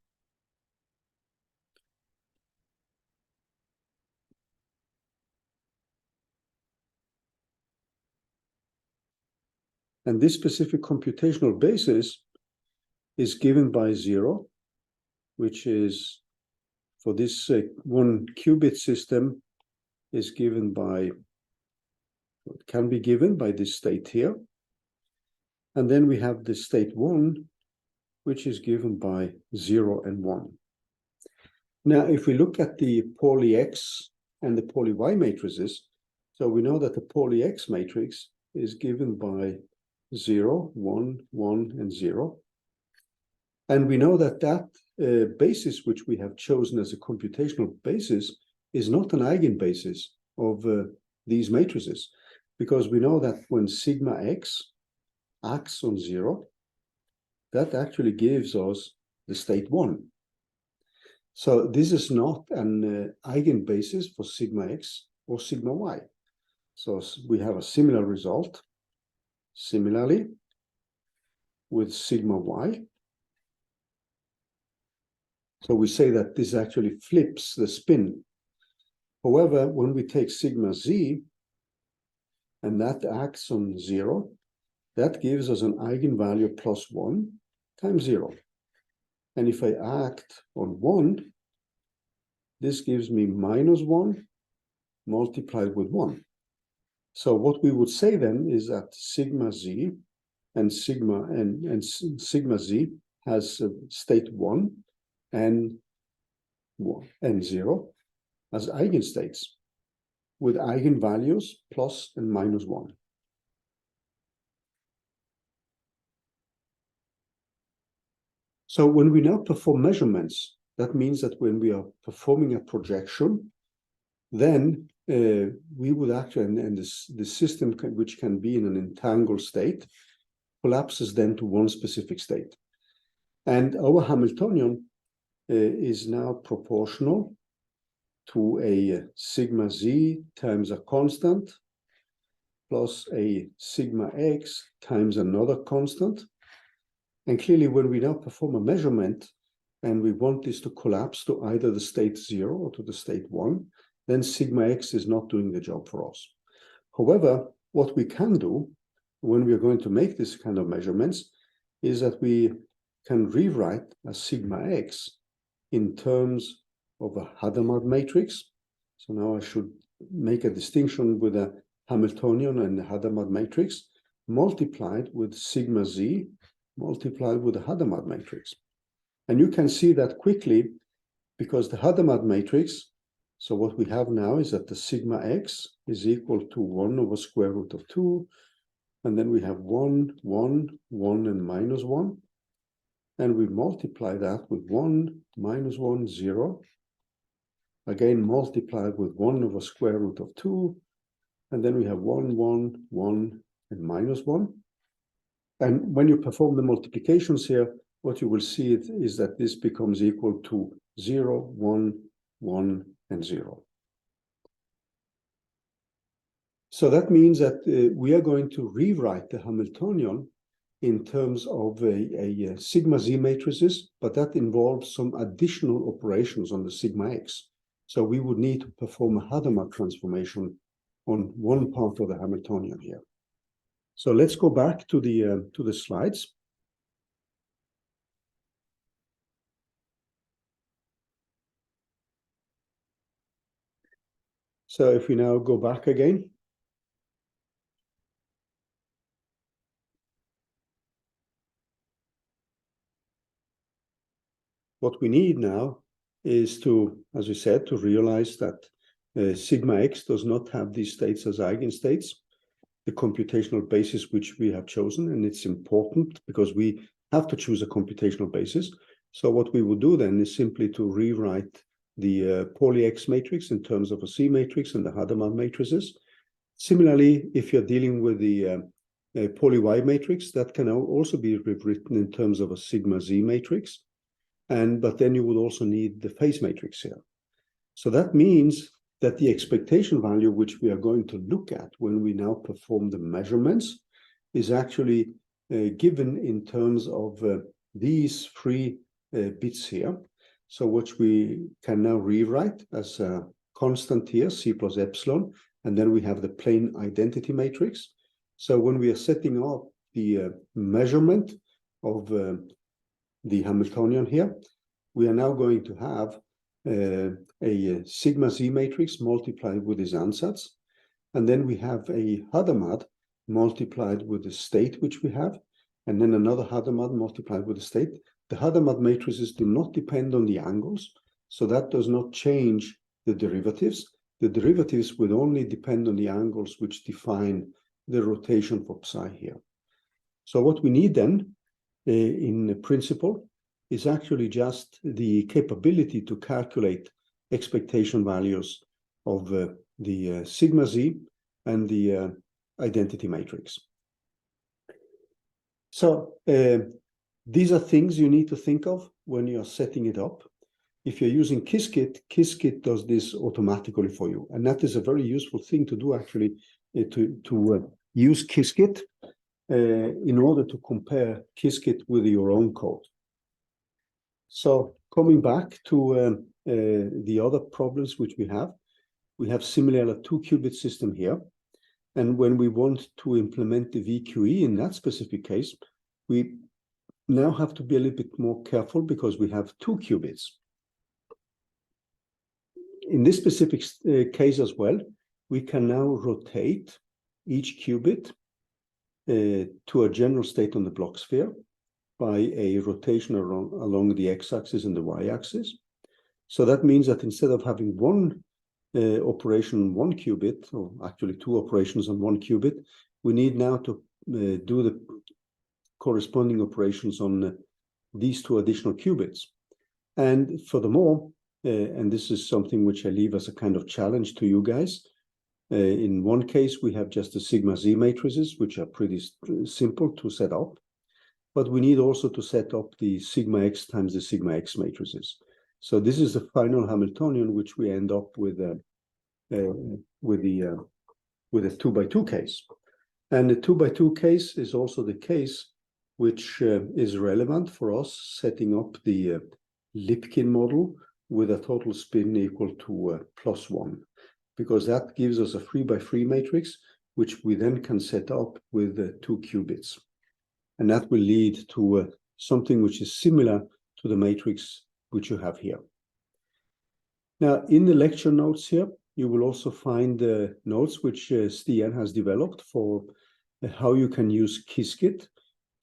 And this specific computational basis is given by 0, which is for this 1 qubit system is given by, it can be given by this state here. And then we have the state 1, which is given by 0 and 1. Now, if we look at the Pauli X and the Pauli Y matrices, so we know that the Pauli X matrix is given by 0, 1, 1, and 0. And we know that that basis which we have chosen as a computational basis is not an eigenbasis of these matrices, because we know that when sigma x acts on 0, that actually gives us the state 1. So this is not an eigenbasis for sigma x or sigma y. So we have a similar result. Similarly, with sigma y. So we say that this actually flips the spin. However, when we take sigma z, and that acts on 0, that gives us an eigenvalue plus 1 times 0. And if I act on 1, this gives me minus 1 multiplied with 1. So what we would say then is that sigma z and sigma z has state 1 and 0 as eigenstates with eigenvalues plus and minus 1. So when we now perform measurements, that means that when we are performing a projection, then we would actually, and the system which can be in an entangled state, collapses then to one specific state. And our Hamiltonian is now proportional to a sigma z times a constant plus a sigma x times another constant. And clearly, when we now perform a measurement and we want this to collapse to either the state 0 or to the state 1, then sigma x is not doing the job for us. However, what we can do when we are going to make this kind of measurements is that we can rewrite a sigma x in terms of a Hadamard matrix. So now I should make a distinction with a Hamiltonian and the Hadamard matrix multiplied with sigma z multiplied with the Hadamard matrix. And you can see that quickly because the Hadamard matrix, so what we have now is that the sigma x is equal to 1 over square root of 2, and then we have 1, 1, 1, and minus 1. And we multiply that with 1, minus 1, 0. Again, multiplied with 1 over square root of 2. And then we have 1, 1, 1, and minus 1. And when you perform the multiplications here, what you will see is that this becomes equal to 0, 1, 1, and 0. So that means that we are going to rewrite the Hamiltonian in terms of a sigma z matrices, but that involves some additional operations on the sigma x. So we would need to perform a Hadamard transformation on one part of the Hamiltonian here. So let's go back to the slides. So if we now go back again. What we need now is to, as we said, to realize that sigma x does not have these states as eigenstates, the computational basis which we have chosen, and it's important because we have to choose a computational basis. So what we will do then is simply to rewrite Pauli X matrix in terms of a C matrix and the Hadamard matrices. Similarly, if you're dealing with the Pauli Y matrix, that can also be rewritten in terms of a sigma Z matrix. But then you would also need the phase matrix here. So that means that the expectation value which we are going to look at when we now perform the measurements is actually given in terms of these three bits here. So which we can now rewrite as a constant here, C plus epsilon, and then we have the plane identity matrix. So when we are setting up the measurement of the Hamiltonian here, we are now going to have a sigma Z matrix multiplied with this ansatz, and then we have a Hadamard multiplied with the state which we have, and then another Hadamard multiplied with the state. The Hadamard matrices do not depend on the angles, so that does not change the derivatives. The derivatives would only depend on the angles which define the rotation for psi here. So what we need then, in principle, is actually just the capability to calculate expectation values of the sigma Z and the identity matrix. So these are things you need to think of when you're setting it up. If you're using Qiskit, Qiskit does this automatically for you. And that is a very useful thing to do, actually, to use Qiskit in order to compare Qiskit with your own code. So coming back to the other problems which we have similar 2-qubit system here. And when we want to implement the VQE in that specific case, we now have to be a little bit more careful because we have 2 qubits. In this specific case as well, we can now rotate each qubit to a general state on the block sphere by a rotation along the x-axis and the y-axis. So that means that instead of having one operation on 1 qubit, or actually 2 operations on 1 qubit, we need now to do the corresponding operations on these 2 additional qubits. And furthermore, and this is something which I leave as a kind of challenge to you guys, in one case we have just the sigma Z matrices, which are pretty simple to set up. But we need also to set up the sigma x times the sigma x matrices. So this is the final Hamiltonian, which we end up with a 2-by-2 case. And the 2-by-2 case is also the case which is relevant for us setting up the Lipkin model with a total spin equal to +1, because that gives us a 3-by-3 matrix, which we then can set up with 2 qubits. And that will lead to something which is similar to the matrix which you have here. Now, in the lecture notes here, you will also find the notes which Stian has developed for how you can use Qiskit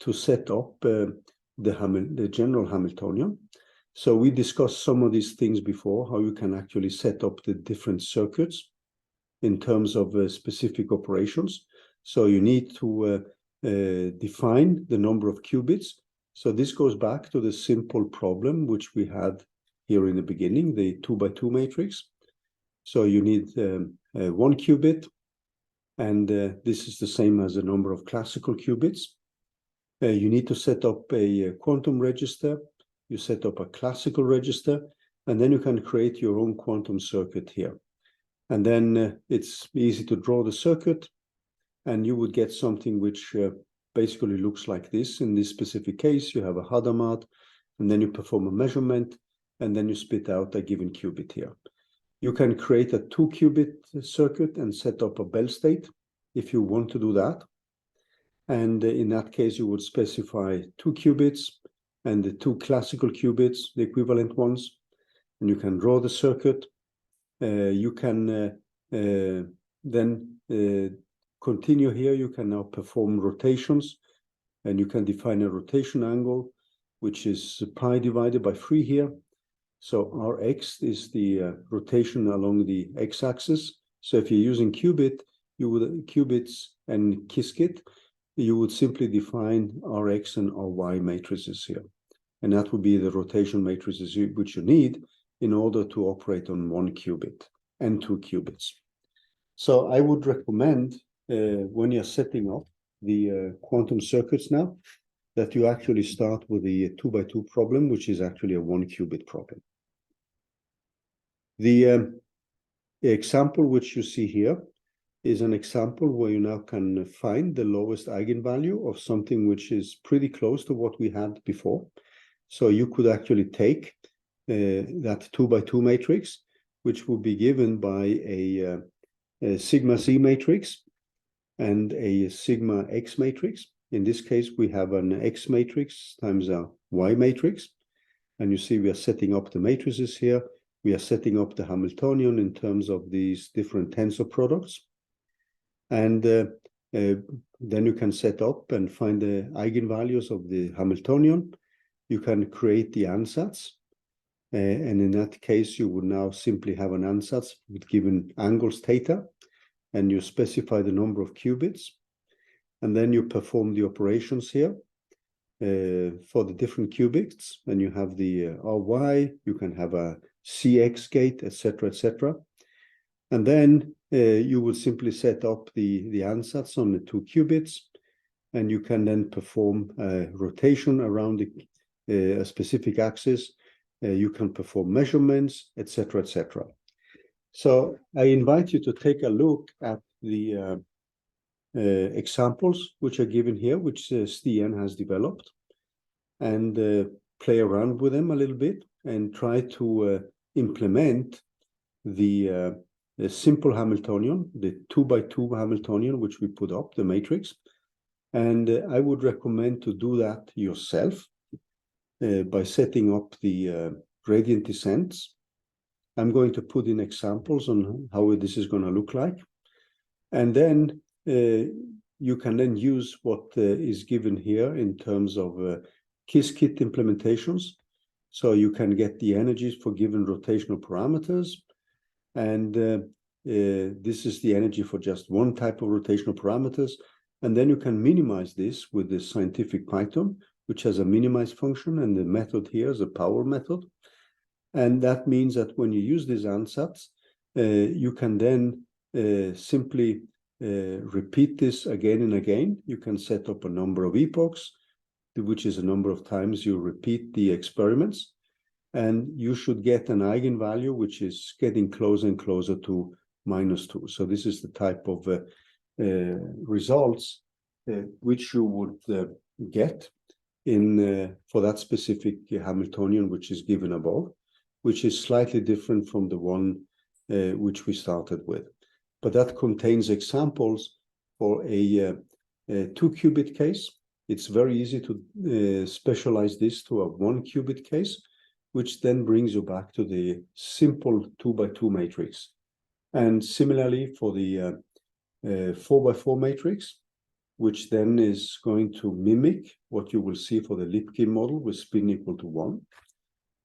to set up the general Hamiltonian. So we discussed some of these things before, how you can actually set up the different circuits in terms of specific operations. So you need to define the number of qubits. So this goes back to the simple problem which we had here in the beginning, the 2-by-2 matrix. So you need 1 qubit, and this is the same as the number of classical qubits. You need to set up a quantum register, you set up a classical register, and then you can create your own quantum circuit here. And then it's easy to draw the circuit, and you would get something which basically looks like this. In this specific case, you have a Hadamard, and then you perform a measurement, and then you spit out a given qubit here. You can create a 2-qubit circuit and set up a Bell state if you want to do that. And in that case, you would specify 2 qubits and the 2 classical qubits, the equivalent ones, and you can draw the circuit. You can then continue here. You can now perform rotations, and you can define a rotation angle, which is pi divided by 3 here. So Rx is the rotation along the x-axis. So if you're using qubits and Qiskit, you would simply define Rx and Ry matrices here. And that would be the rotation matrices which you need in order to operate on 1 qubit and 2 qubits. So I would recommend when you're setting up the quantum circuits now, that you actually start with the 2x2 problem, which is actually a 1 qubit problem. The example which you see here is an example where you now can find the lowest eigenvalue of something which is pretty close to what we had before. So you could actually take that 2x2 matrix, which will be given by a sigma Z matrix and a sigma X matrix. In this case, we have an X matrix times a Y matrix. And you see we are setting up the matrices here. We are setting up the Hamiltonian in terms of these different tensor products. And then you can set up and find the eigenvalues of the Hamiltonian. You can create the ansatz. And in that case, you would now simply have an ansatz with given angles theta. And you specify the number of qubits. And then you perform the operations here for the different qubits. And you have the RY, you can have a CX gate, etc., etc. And then you would simply set up the ansatz on the 2 qubits. And you can then perform rotation around a specific axis. You can perform measurements, etc., etc. So I invite you to take a look at the examples which are given here, which Stian has developed, and play around with them a little bit and try to implement the simple Hamiltonian, the 2x2 Hamiltonian, which we put up, the matrix. And I would recommend to do that yourself by setting up the gradient descents. I'm going to put in examples on how this is going to look like. And then you can then use what is given here in terms of Qiskit implementations. So you can get the energies for given rotational parameters. And this is the energy for just one type of rotational parameters. And then you can minimize this with the scientific Python, which has a minimize function. And the method here is a power method. And that means that when you use these ansatz, you can then simply repeat this again and again. You can set up a number of epochs, which is a number of times you repeat the experiments. And you should get an eigenvalue, which is getting closer and closer to -2. So this is the type of results which you would get in for that specific Hamiltonian, which is given above, which is slightly different from the one which we started with. But that contains examples for a 2 qubit case. It's very easy to specialize this to a 1 qubit case, which then brings you back to the simple 2x2 matrix. And similarly for the 4x4 matrix, which then is going to mimic what you will see for the Lipkin model with spin equal to 1.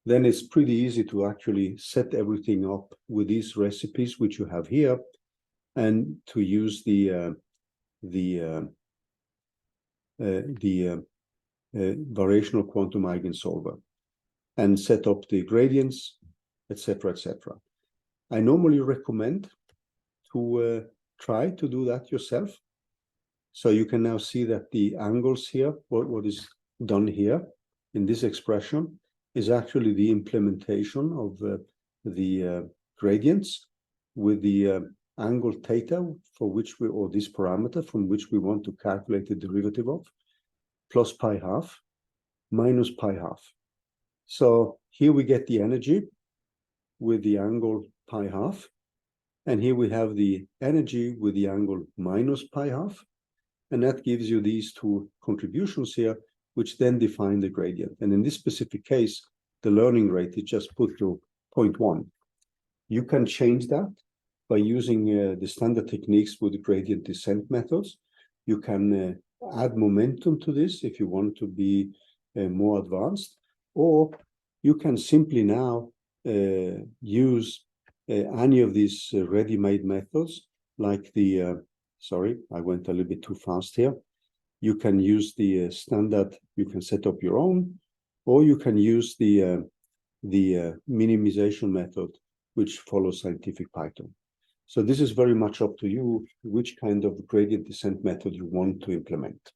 Then it's pretty easy to actually set everything up with these recipes which you have here, and to use the variational quantum eigensolver and set up the gradients, etc., etc. I normally recommend to try to do that yourself. So you can now see that the angles here, what is done here in this expression, is actually the implementation of the gradients with the angle theta for which we, or this parameter from which we want to calculate the derivative of, plus pi half, minus pi half. So here we get the energy with the angle pi half, and here we have the energy with the angle minus pi half, and that gives you these two contributions here, which then define the gradient. And in this specific case, the learning rate is just put to 0.1. You can change that by using the standard techniques with the gradient descent methods. You can add momentum to this if you want to be more advanced, or you can simply now use any of these ready-made methods, like the, sorry, I went a little bit too fast here. You can use the standard, you can set up your own, or you can use the the minimization method, which follows scientific Python. So this is very much up to you, which kind of gradient descent method you want to implement.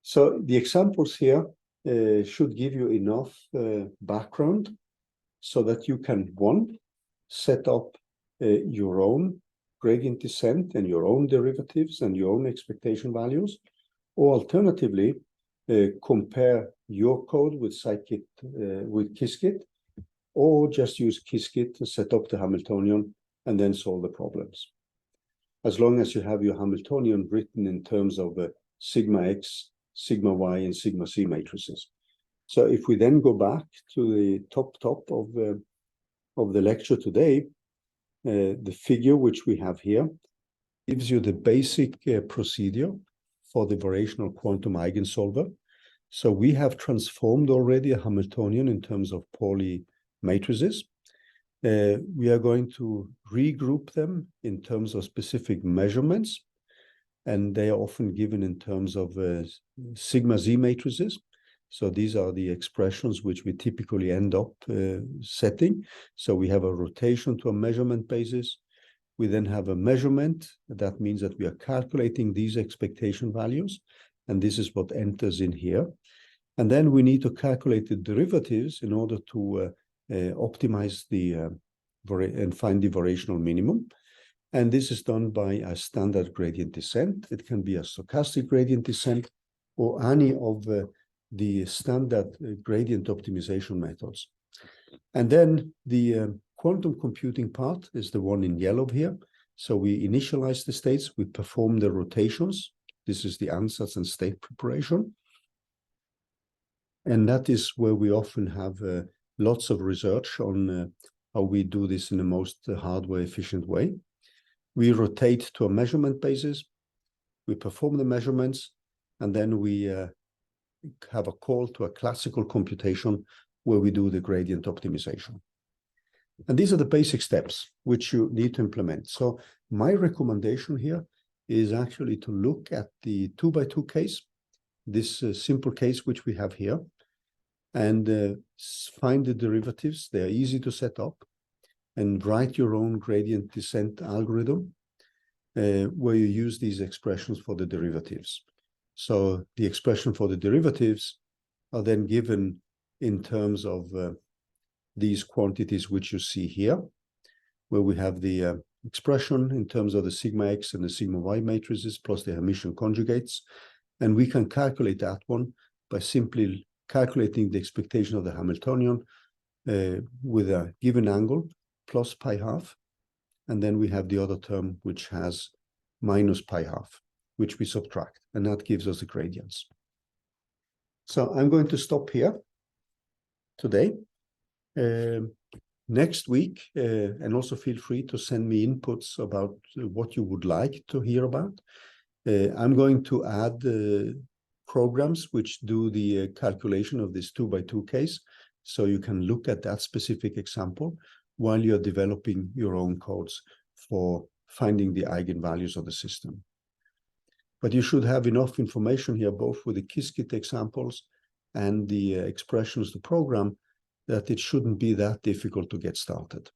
So the examples here should give you enough background so that you can, one, set up your own gradient descent and your own derivatives and your own expectation values, or alternatively, compare your code with scikit, with Qiskit, or just use Qiskit to set up the Hamiltonian and then solve the problems. As long as you have your Hamiltonian written in terms of sigma x, sigma y, and sigma c matrices. So if we then go back to the top of the lecture today, the figure which we have here gives you the basic procedure for the variational quantum eigensolver. So we have transformed already a Hamiltonian in terms of Pauli matrices. We are going to regroup them in terms of specific measurements, and they are often given in terms of sigma z matrices. So these are the expressions which we typically end up setting. So we have a rotation to a measurement basis. We then have a measurement. That means that we are calculating these expectation values, and this is what enters in here. And then we need to calculate the derivatives in order to optimize the and find the variational minimum. And this is done by a standard gradient descent. It can be a stochastic gradient descent or any of the standard gradient optimization methods. And then the quantum computing part is the one in yellow here. So we initialize the states, we perform the rotations. This is the ansatz and state preparation. And that is where we often have lots of research on how we do this in the most hardware efficient way. We rotate to a measurement basis, we perform the measurements, and then we have a call to a classical computation where we do the gradient optimization. And these are the basic steps which you need to implement. So my recommendation here is actually to look at the 2x2 case, this simple case which we have here, and find the derivatives. They are easy to set up, and write your own gradient descent algorithm where you use these expressions for the derivatives. So the expression for the derivatives are then given in terms of these quantities which you see here, where we have the expression in terms of the sigma x and the sigma y matrices plus the Hermitian conjugates. And we can calculate that one by simply calculating the expectation of the Hamiltonian with a given angle plus pi half. And then we have the other term which has minus pi half, which we subtract, and that gives us the gradients. So I'm going to stop here today. Next week, and also feel free to send me inputs about what you would like to hear about. I'm going to add programs which do the calculation of this 2x2 case, so you can look at that specific example while you're developing your own codes for finding the eigenvalues of the system. But you should have enough information here, both with the Qiskit examples and the expressions to program, that it shouldn't be that difficult to get started.